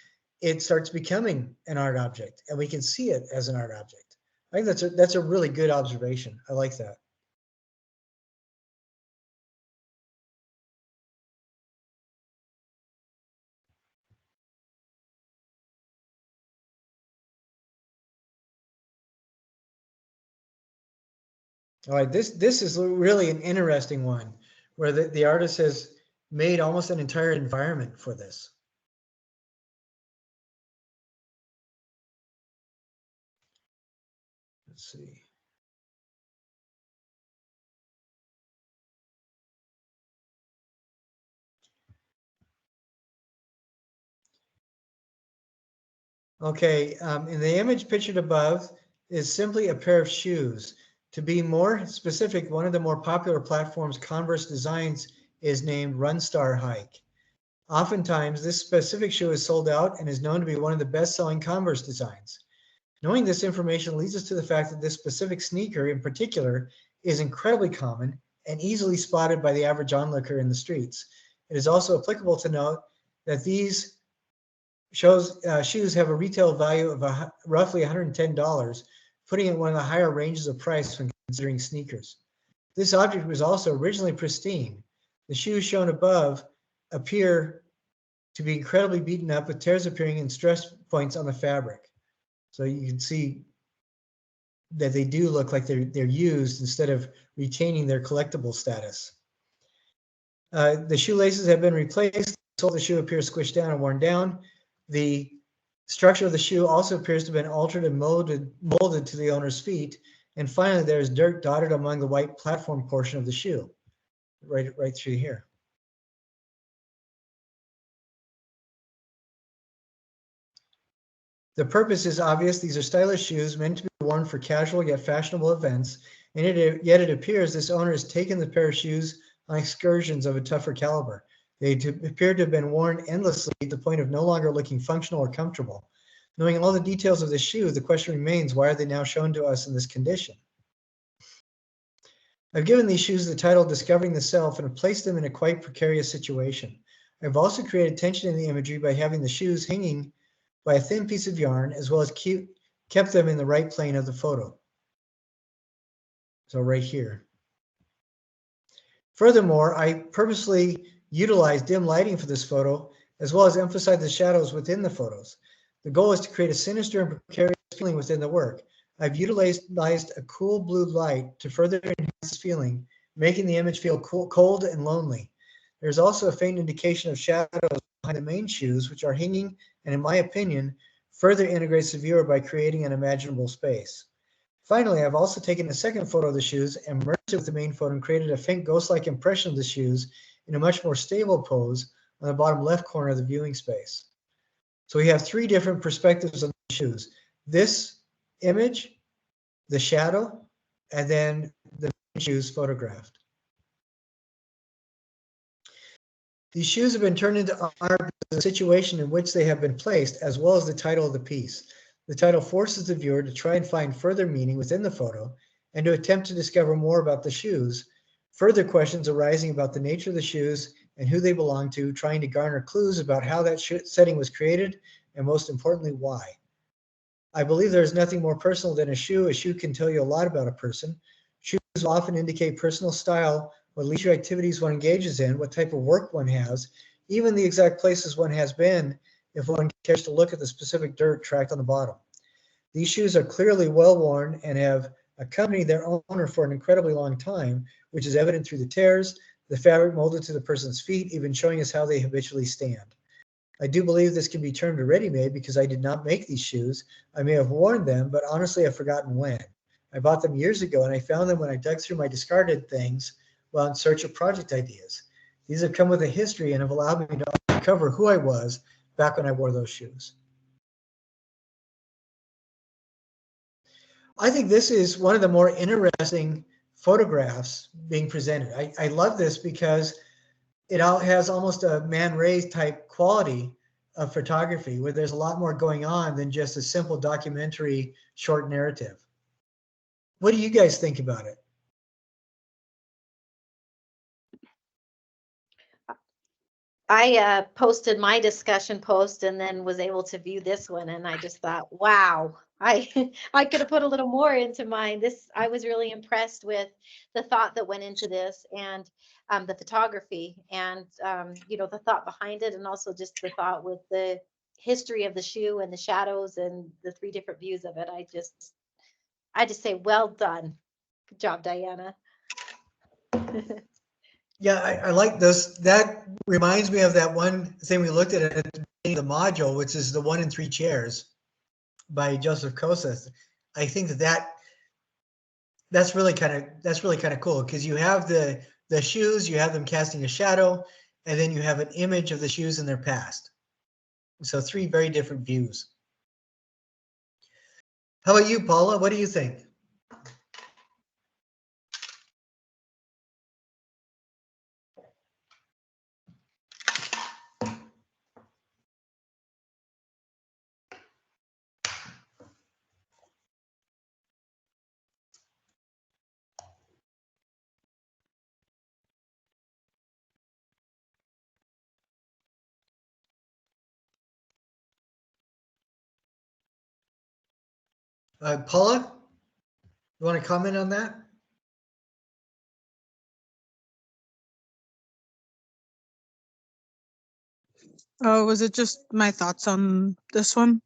S1: it starts becoming an art object, and we can see it as an art object. I think that's a really good observation. I like that. All right, this is really an interesting one, where the artist has made almost an entire environment for this. Let's see. Okay, in the image pictured above is simply a pair of shoes. To be more specific, one of the more popular platforms Converse designs is named Runstar Hike. Oftentimes, this specific shoe is sold out and is known to be one of the best-selling Converse designs. Knowing this information leads us to the fact that this specific sneaker in particular is incredibly common and easily spotted by the average onlooker in the streets. It is also applicable to note that these shoes have a retail value of roughly $110, putting it in one of the higher ranges of price when considering sneakers. This object was also originally pristine. The shoes shown above appear to be incredibly beaten up, with tears appearing in stress points on the fabric. So you can see that they do look like they're used instead of retaining their collectible status. The shoelaces have been replaced. The sole of the shoe appears squished down and worn down. The structure of the shoe also appears to have been altered and molded to the owner's feet. And finally, there is dirt dotted among the white platform portion of the shoe, right through here. The purpose is obvious. These are stylish shoes meant to be worn for casual yet fashionable events, and yet it appears this owner has taken the pair of shoes on excursions of a tougher caliber. They appear to have been worn endlessly to the point of no longer looking functional or comfortable. Knowing all the details of the shoe, the question remains, why are they now shown to us in this condition? I've given these shoes the title Discovering the Self and have placed them in a quite precarious situation. I've also created tension in the imagery by having the shoes hanging by a thin piece of yarn, as well as kept them in the right plane of the photo. So right here. Furthermore, I purposely utilized dim lighting for this photo, as well as emphasize the shadows within the photos. The goal is to create a sinister and precarious feeling within the work. I've utilized a cool blue light to further enhance this feeling, making the image feel cold and lonely. There's also a faint indication of shadows behind the main shoes, which are hanging, and in my opinion, further integrates the viewer by creating an imaginable space. Finally, I've also taken a second photo of the shoes and merged it with the main photo and created a faint ghost-like impression of the shoes in a much more stable pose on the bottom left corner of the viewing space. So we have three different perspectives on the shoes. This image, the shadow, and then the shoes photographed. These shoes have been turned into art, the situation in which they have been placed, as well as the title of the piece. The title forces the viewer to try and find further meaning within the photo and to attempt to discover more about the shoes, further questions arising about the nature of the shoes and who they belong to, trying to garner clues about how that setting was created, and most importantly, why. I believe there is nothing more personal than a shoe. A shoe can tell you a lot about a person. Shoes often indicate personal style, what leisure activities one engages in, what type of work one has, even the exact places one has been, if one cares to look at the specific dirt tracked on the bottom. These shoes are clearly well worn and have accompanied their owner for an incredibly long time, which is evident through the tears, the fabric molded to the person's feet, even showing us how they habitually stand. I do believe this can be termed a ready-made because I did not make these shoes. I may have worn them, but honestly, I've forgotten when. I bought them years ago, and I found them when I dug through my discarded things while in search of project ideas. These have come with a history and have allowed me to uncover who I was back when I wore those shoes. I think this is one of the more interesting photographs being presented. I love this because it all has almost a Man Ray type quality of photography where there's a lot more going on than just a simple documentary short narrative. What do you guys think about it?
S2: I posted my discussion post and then was able to view this one, and I just thought, wow, I I could have put a little more into mine. I was really impressed with the thought that went into this, and the photography, and the thought behind it, and also just the thought with the history of the shoe and the shadows and the three different views of it. I just say, well done. Good job, Diana.
S1: Yeah, I like this. That reminds me of that one thing we looked at the beginning of the module, which is the 1 in 3 chairs by Joseph Koseth. I think that's really kind of cool because you have the shoes, you have them casting a shadow, and then you have an image of the shoes in their past. So 3 very different views. How about you, Paula? What do you think? Paula, you want to comment on that?
S4: Oh, was it just my thoughts on this one?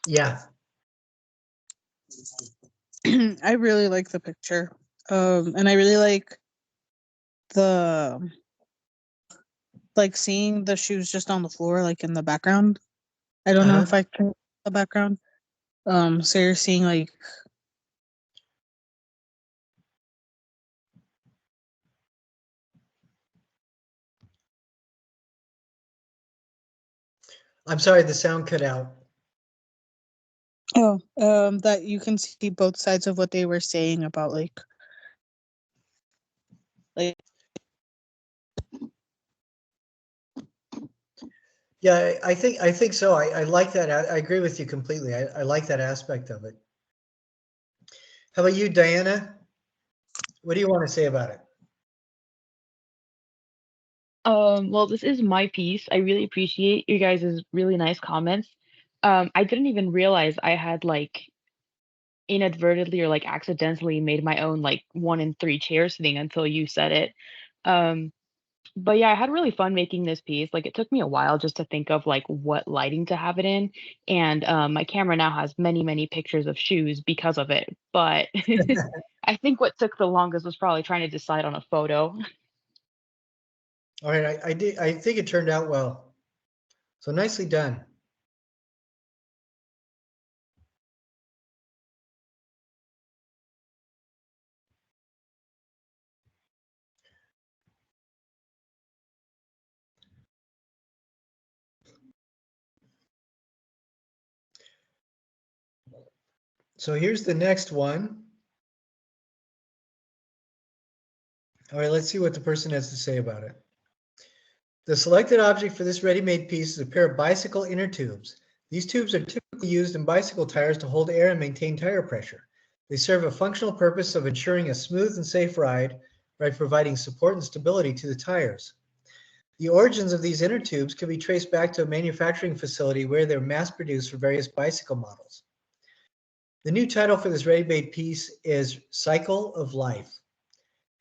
S1: Yeah.
S4: I really like the picture. And I really like the seeing the shoes just on the floor, like in the background. I don't know if I can the background. So you're seeing like
S1: I'm sorry, the sound cut out.
S4: that you can see both sides of what they were saying about like
S1: Yeah, I think so. I like that. I agree with you completely. I like that aspect of it. How about you, Diana? What do you want to say about it?
S3: Well, this is my piece. I really appreciate you guys' really nice comments. I didn't even realize I had like inadvertently or like accidentally made my own like 1 in 3 chairs thing until you said it. Um, but yeah, I had really fun making this piece. Like it took me a while just to think of like what lighting to have it in. And my camera now has many, many pictures of shoes because of it. But I think what took the longest was probably trying to decide on a photo.
S1: All right, I think it turned out well. So nicely done. So here's the next one. All right, let's see what the person has to say about it. The selected object for this ready-made piece is a pair of bicycle inner tubes. These tubes are typically used in bicycle tires to hold air and maintain tire pressure. They serve a functional purpose of ensuring a smooth and safe ride by providing support and stability to the tires. The origins of these inner tubes can be traced back to a manufacturing facility where they were mass-produced for various bicycle models. The new title for this ready-made piece is Cycle of Life.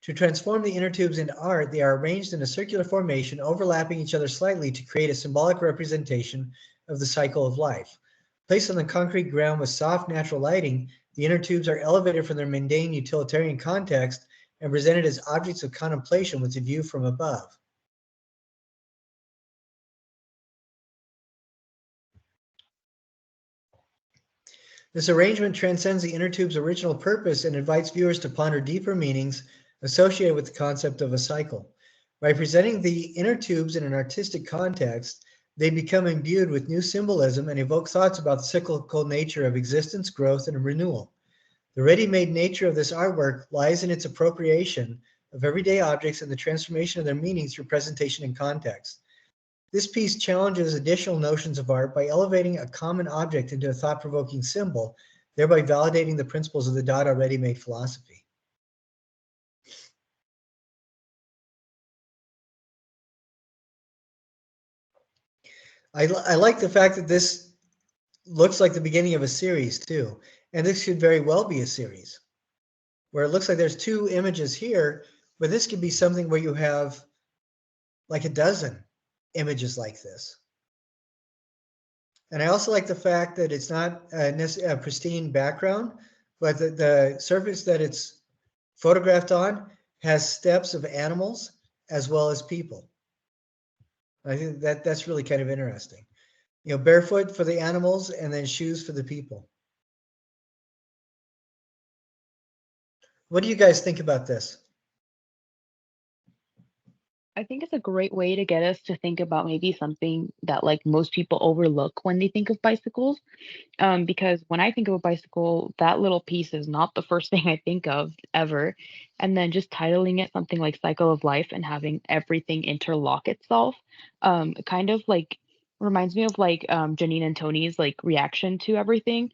S1: To transform the inner tubes into art, they are arranged in a circular formation, overlapping each other slightly to create a symbolic representation of the cycle of life. Placed on the concrete ground with soft, natural lighting, the inner tubes are elevated from their mundane utilitarian context and presented as objects of contemplation with a view from above. This arrangement transcends the inner tube's original purpose and invites viewers to ponder deeper meanings associated with the concept of a cycle. By presenting the inner tubes in an artistic context, they become imbued with new symbolism and evoke thoughts about the cyclical nature of existence, growth, and renewal. The ready-made nature of this artwork lies in its appropriation of everyday objects and the transformation of their meanings through presentation and context. This piece challenges additional notions of art by elevating a common object into a thought-provoking symbol, thereby validating the principles of the Dada ready-made philosophy. I like the fact that this looks like the beginning of a series too, and this could very well be a series, where it looks like there's 2 images here, but this could be something where you have like a dozen images like this. And I also like the fact that it's not a pristine background, but the surface that it's photographed on has steps of animals as well as people. I think that's really kind of interesting. You know, barefoot for the animals and then shoes for the people. What do you guys think about this?
S3: I think it's a great way to get us to think about maybe something that like most people overlook when they think of bicycles. Because when I think of a bicycle, that little piece is not the first thing I think of ever. And then just titling it something like Cycle of Life and having everything interlock itself, kind of like reminds me of like Janine and Tony's like reaction to everything.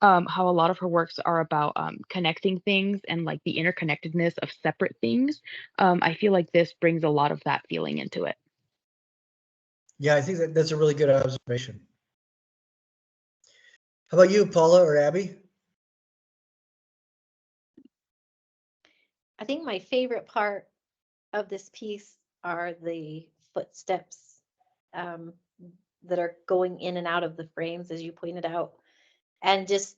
S3: How a lot of her works are about connecting things and like the interconnectedness of separate things. I feel like this brings a lot of that feeling into it.
S1: Yeah, I think that's a really good observation. How about you, Paula or Abby?
S2: I think my favorite part of this piece are the footsteps that are going in and out of the frames, as you pointed out, and just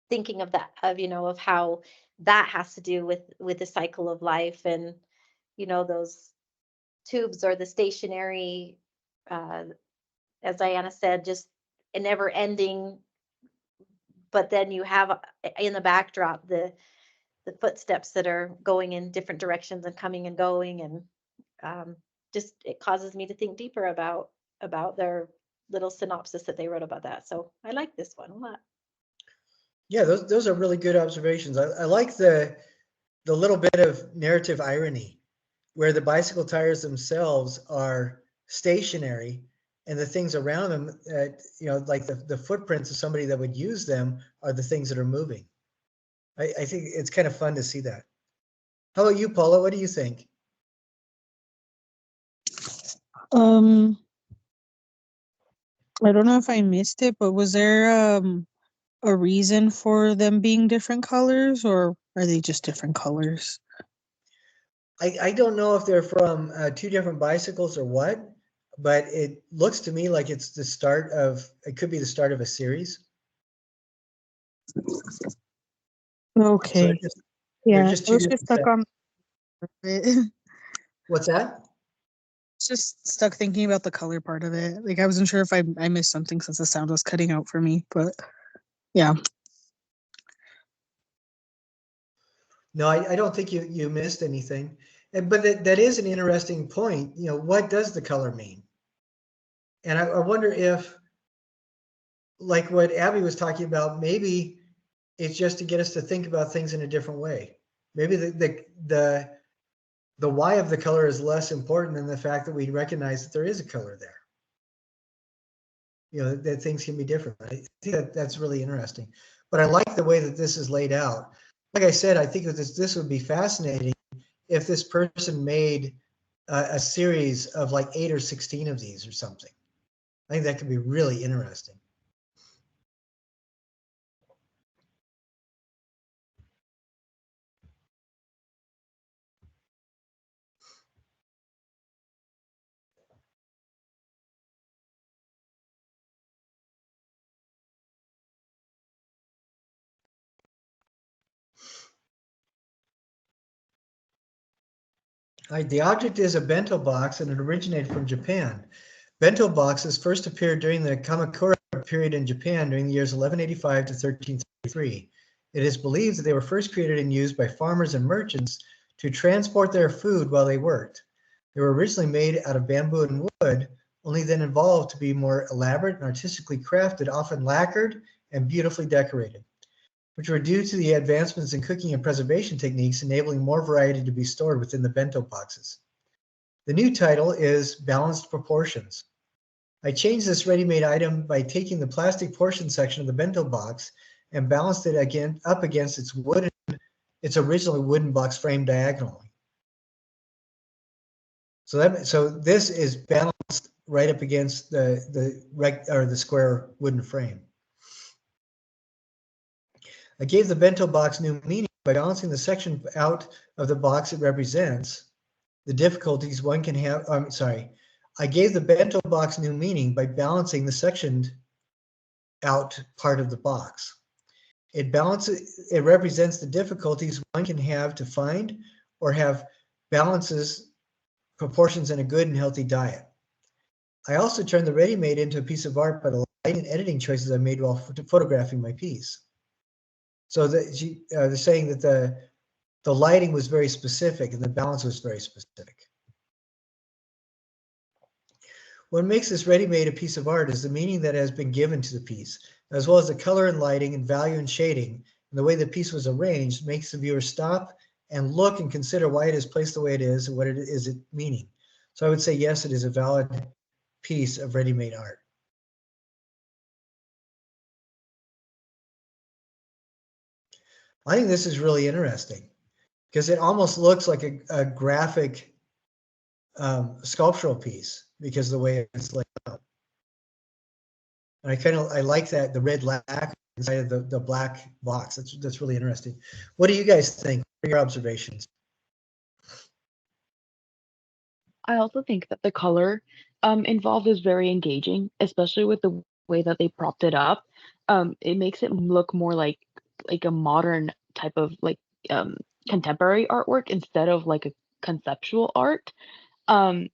S2: thinking of that, of how that has to do with the cycle of life, and those tubes or the stationary, as Diana said, just a never ending. But then you have in the backdrop the footsteps that are going in different directions and coming and going, and just it causes me to think deeper about their little synopsis that they wrote about that. So I like this one a lot.
S1: Yeah, those are really good observations. I like the little bit of narrative irony where the bicycle tires themselves are stationary and the things around them, like the footprints of somebody that would use them are the things that are moving. I think it's kind of fun to see that. How about you, Paula? What do you think?
S5: I don't know if I missed it, but was there a reason for them being different colors, or are they just different colors?
S1: I don't know if they're from two different bicycles or what, but it looks to me like it's the start of, it could be the start of a series.
S5: Okay.
S1: So
S5: yeah,
S1: they're just
S5: I
S1: two
S5: was
S1: different
S5: just stuck
S1: sets.
S5: on it.
S1: What's that?
S5: Just stuck thinking about the color part of it. Like I wasn't sure if I missed something since the sound was cutting out for me, but yeah.
S1: No, I don't think you missed anything. But that is an interesting point. You know, what does the color mean? And I wonder if, like what Abby was talking about, maybe it's just to get us to think about things in a different way. Maybe the why of the color is less important than the fact that we recognize that there is a color there. You know, that things can be different. I think that's really interesting. But I like the way that this is laid out. Like I said, I think that this would be fascinating if this person made a series of like 8 or 16 of these or something. I think that could be really interesting. All right, the object is a bento box and it originated from Japan. Bento boxes first appeared during the Kamakura period in Japan during the years 1185 to 1333. It is believed that they were first created and used by farmers and merchants to transport their food while they worked. They were originally made out of bamboo and wood, only then evolved to be more elaborate and artistically crafted, often lacquered and beautifully decorated, which were due to the advancements in cooking and preservation techniques, enabling more variety to be stored within the bento boxes. The new title is Balanced Proportions. I changed this ready-made item by taking the plastic portion section of the bento box and balanced it again up against its originally wooden box frame diagonally. So this is balanced right up against the square wooden frame. I gave the bento box new meaning by balancing the section out of the box it represents. The difficulties one can have, I gave the bento box new meaning by balancing the sectioned out part of the box. It represents the difficulties one can have to find or have balances proportions in a good and healthy diet. I also turned the ready-made into a piece of art by the lighting and editing choices I made while photographing my piece. So they're saying that the lighting was very specific and the balance was very specific. What makes this ready-made a piece of art is the meaning that has been given to the piece, as well as the color and lighting and value and shading, and the way the piece was arranged makes the viewer stop and look and consider why it is placed the way it is and what it is meaning. So I would say yes, it is a valid piece of ready-made art. I think this is really interesting because it almost looks like a graphic sculptural piece because of the way it's laid out. And I like that the red lacquer inside of the black box. That's really interesting. What do you guys think? What are your observations?
S3: I also think that the color involved is very engaging, especially with the way that they propped it up. It makes it look more like a modern type of um, contemporary artwork instead of like a conceptual art. Um,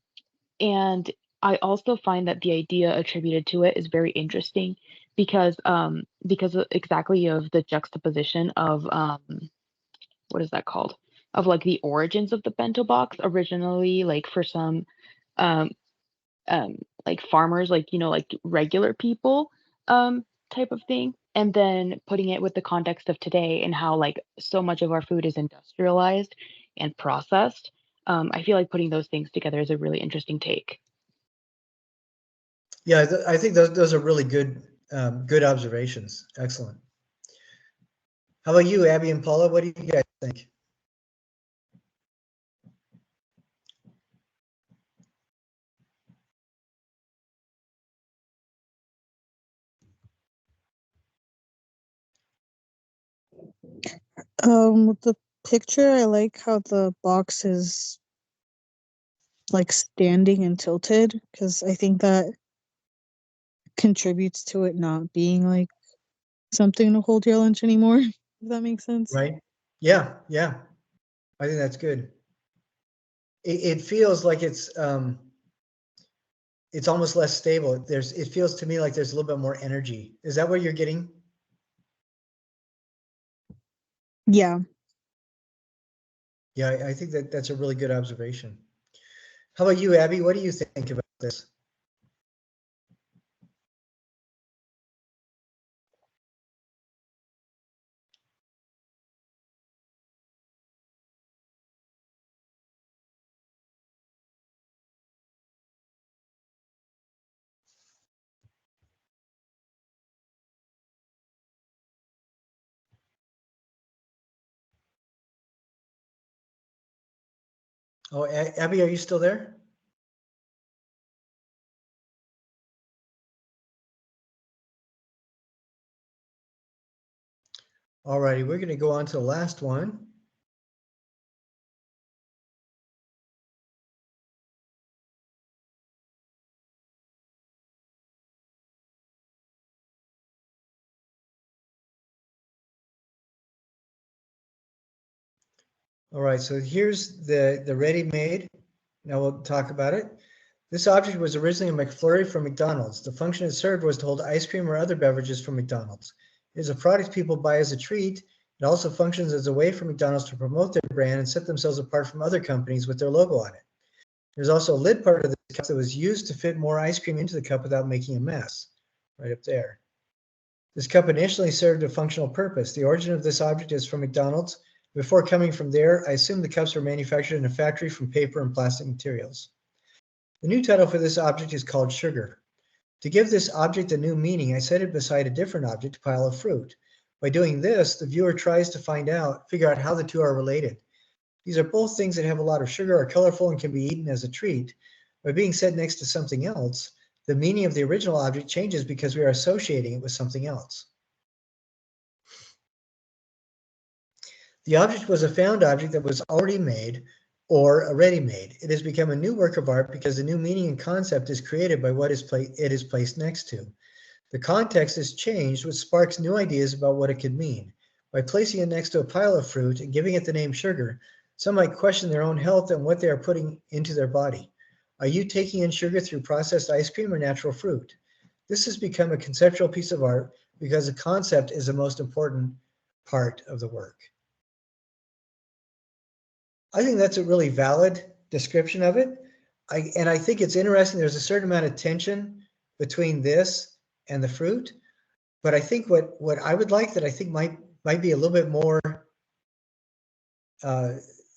S3: and I also find that the idea attributed to it is very interesting because exactly of the juxtaposition of what is that called? Of like the origins of the bento box originally, like for some um um like farmers, like like regular people type of thing, and then putting it with the context of today and how like so much of our food is industrialized and processed. I feel like putting those things together is a really interesting take.
S1: Yeah, I think those are really good good observations. Excellent. How about you, Abby and Paula? What do you guys think?
S5: With the picture, I like how the box is like standing and tilted, because I think that contributes to it not being like something to hold your lunch anymore, if that makes sense.
S1: Right? Yeah, yeah. I think that's good. It feels like it's almost less stable. It feels to me like there's a little bit more energy. Is that what you're getting?
S5: Yeah.
S1: Yeah, I think that's a really good observation. How about you, Abby? What do you think about this? Oh, Abby, are you still there? All righty, we're going to go on to the last one. All right, so here's the ready-made. Now we'll talk about it. This object was originally a McFlurry from McDonald's. The function it served was to hold ice cream or other beverages from McDonald's. It is a product people buy as a treat. It also functions as a way for McDonald's to promote their brand and set themselves apart from other companies with their logo on it. There's also a lid part of the cup that was used to fit more ice cream into the cup without making a mess, right up there. This cup initially served a functional purpose. The origin of this object is from McDonald's. Before coming from there, I assume the cups were manufactured in a factory from paper and plastic materials. The new title for this object is called sugar. To give this object a new meaning, I set it beside a different object, a pile of fruit. By doing this, the viewer tries to figure out how the two are related. These are both things that have a lot of sugar, are colorful, and can be eaten as a treat. By being set next to something else, the meaning of the original object changes because we are associating it with something else. The object was a found object that was already made or already made. It has become a new work of art because the new meaning and concept is created by what it is placed next to. The context is changed, which sparks new ideas about what it could mean. By placing it next to a pile of fruit and giving it the name sugar, some might question their own health and what they are putting into their body. Are you taking in sugar through processed ice cream or natural fruit? This has become a conceptual piece of art because the concept is the most important part of the work. I think that's a really valid description of it. I think it's interesting. There's a certain amount of tension between this and the fruit, but I think what I would like that I think might be a little bit more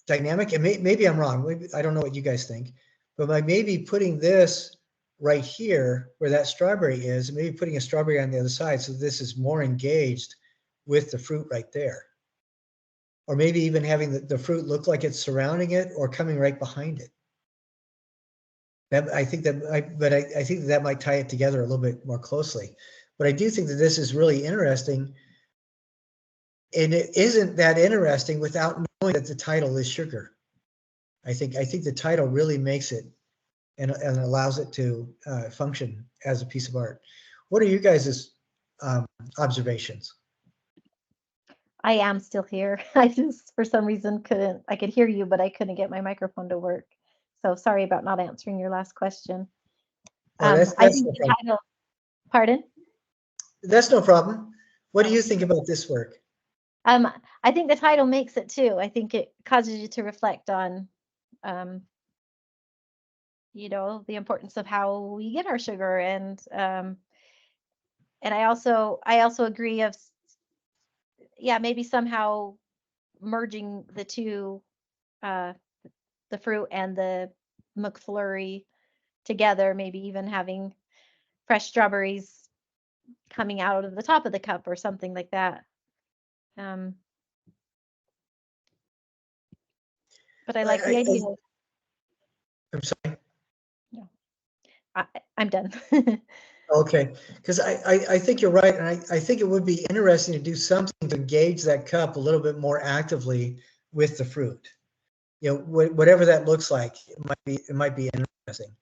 S1: dynamic, and maybe I'm wrong. Maybe, I don't know what you guys think, but by maybe putting this right here where that strawberry is, and maybe putting a strawberry on the other side, so this is more engaged with the fruit right there. Or maybe even having the fruit look like it's surrounding it or coming right behind it. I think that might tie it together a little bit more closely. But I do think that this is really interesting. And it isn't that interesting without knowing that the title is sugar. I think the title really makes it and allows it to function as a piece of art. What are you guys' observations?
S2: I am still here. I just, for some reason, I could hear you, but I couldn't get my microphone to work. So sorry about not answering your last question.
S1: Oh,
S2: I think the title, pardon?
S1: That's no problem. What do you think about this work?
S2: I think the title makes it too. I think it causes you to reflect on, the importance of how we get our sugar, and I also agree of, maybe somehow merging the two, the fruit and the McFlurry together, maybe even having fresh strawberries coming out of the top of the cup or something like that. But I like the idea.
S1: I'm sorry.
S2: I'm done.
S1: Okay, because I think you're right, and I think it would be interesting to do something to engage that cup a little bit more actively with the fruit. You know, whatever that looks like, it might be interesting.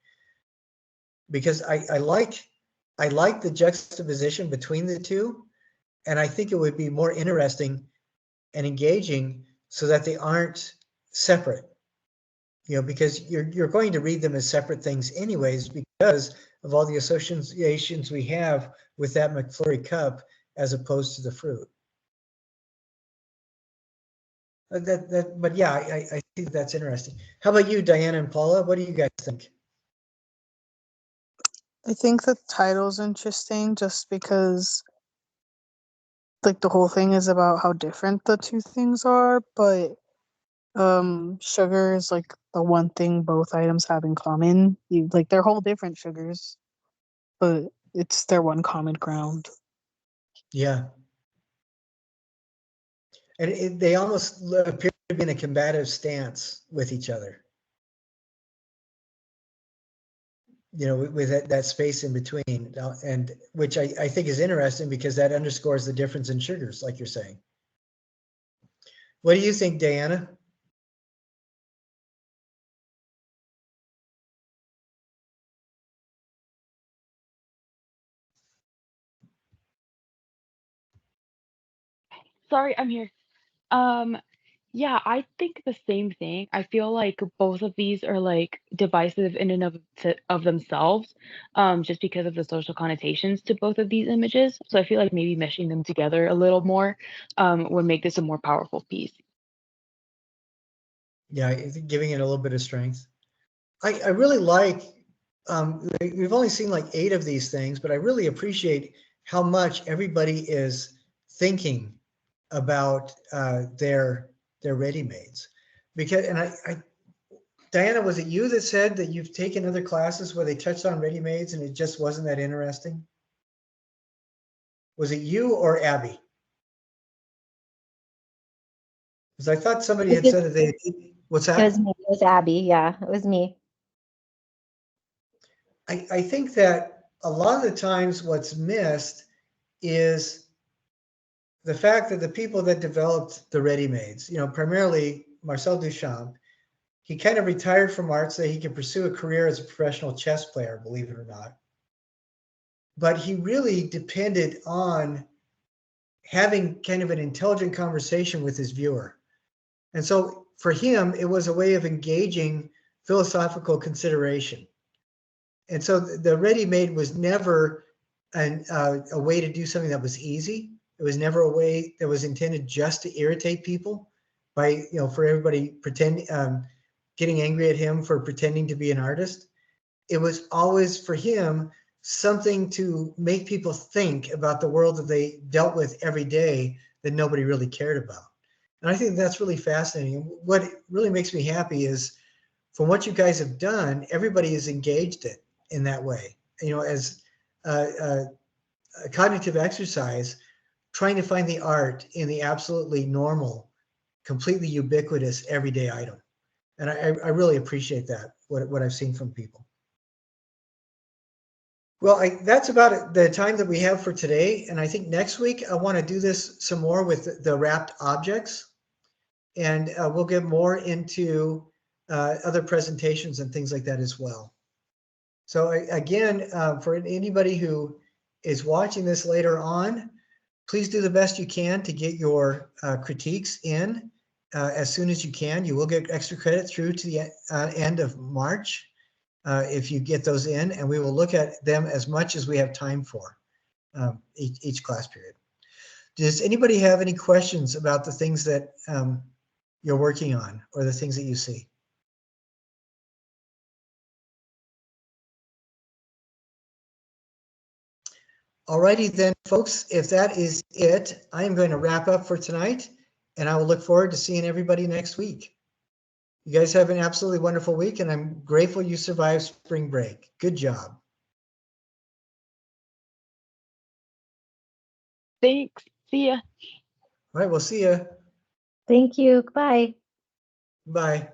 S1: Because I like the juxtaposition between the two, and I think it would be more interesting and engaging so that they aren't separate. You know, because you're going to read them as separate things anyways because of all the associations we have with that McFlurry cup as opposed to the fruit. But yeah, I think that's interesting. How about you, Diana and Paula? What do you guys think?
S5: I think the title's interesting just because like the whole thing is about how different the two things are, but sugar is like the one thing both items have in common. You like they're whole different sugars, but it's their one common ground.
S1: Yeah. And they almost appear to be in a combative stance with each other. You know, with that space in between, and which I think is interesting because that underscores the difference in sugars, like you're saying. What do you think, Diana?
S3: Sorry, I'm here. Um, yeah, I think the same thing. I feel like both of these are like divisive in and of themselves, just because of the social connotations to both of these images. So I feel like maybe meshing them together a little more, would make this a more powerful piece.
S1: Yeah, I think giving it a little bit of strength. I really like, we've only seen like 8 of these things, but I really appreciate how much everybody is thinking about their ready-mades. Because, and Diana, was it you that said that you've taken other classes where they touched on ready-mades and it just wasn't that interesting? Was it you or Abby? Because I thought somebody had said that they, what's that?
S2: It was me. It was Abby. Yeah, it was me.
S1: I think that a lot of the times what's missed is the fact that the people that developed the ready-mades, you know, primarily Marcel Duchamp, he kind of retired from art so he could pursue a career as a professional chess player, believe it or not. But he really depended on having kind of an intelligent conversation with his viewer. And so for him, it was a way of engaging philosophical consideration. And so the ready-made was never a way to do something that was easy. It was never a way that was intended just to irritate people by, you know, for everybody getting angry at him for pretending to be an artist. It was always for him something to make people think about the world that they dealt with every day that nobody really cared about. And I think that's really fascinating. What really makes me happy is from what you guys have done, everybody is engaged it in that way. You know, as a cognitive exercise, trying to find the art in the absolutely normal, completely ubiquitous everyday item. And I really appreciate that, what I've seen from people. Well, that's about it, the time that we have for today. And I think next week, I want to do this some more with the wrapped objects. And we'll get more into other presentations and things like that as well. So again, for anybody who is watching this later on, please do the best you can to get your critiques in as soon as you can. You will get extra credit through to the end of March if you get those in, and we will look at them as much as we have time for each class period. Does anybody have any questions about the things that you're working on or the things that you see? Alrighty then, folks, if that is it, I am going to wrap up for tonight, and I will look forward to seeing everybody next week. You guys have an absolutely wonderful week, and I'm grateful you survived spring break. Good job.
S3: Thanks. See ya.
S1: All right, we'll see you.
S2: Thank you. Goodbye.
S1: Bye.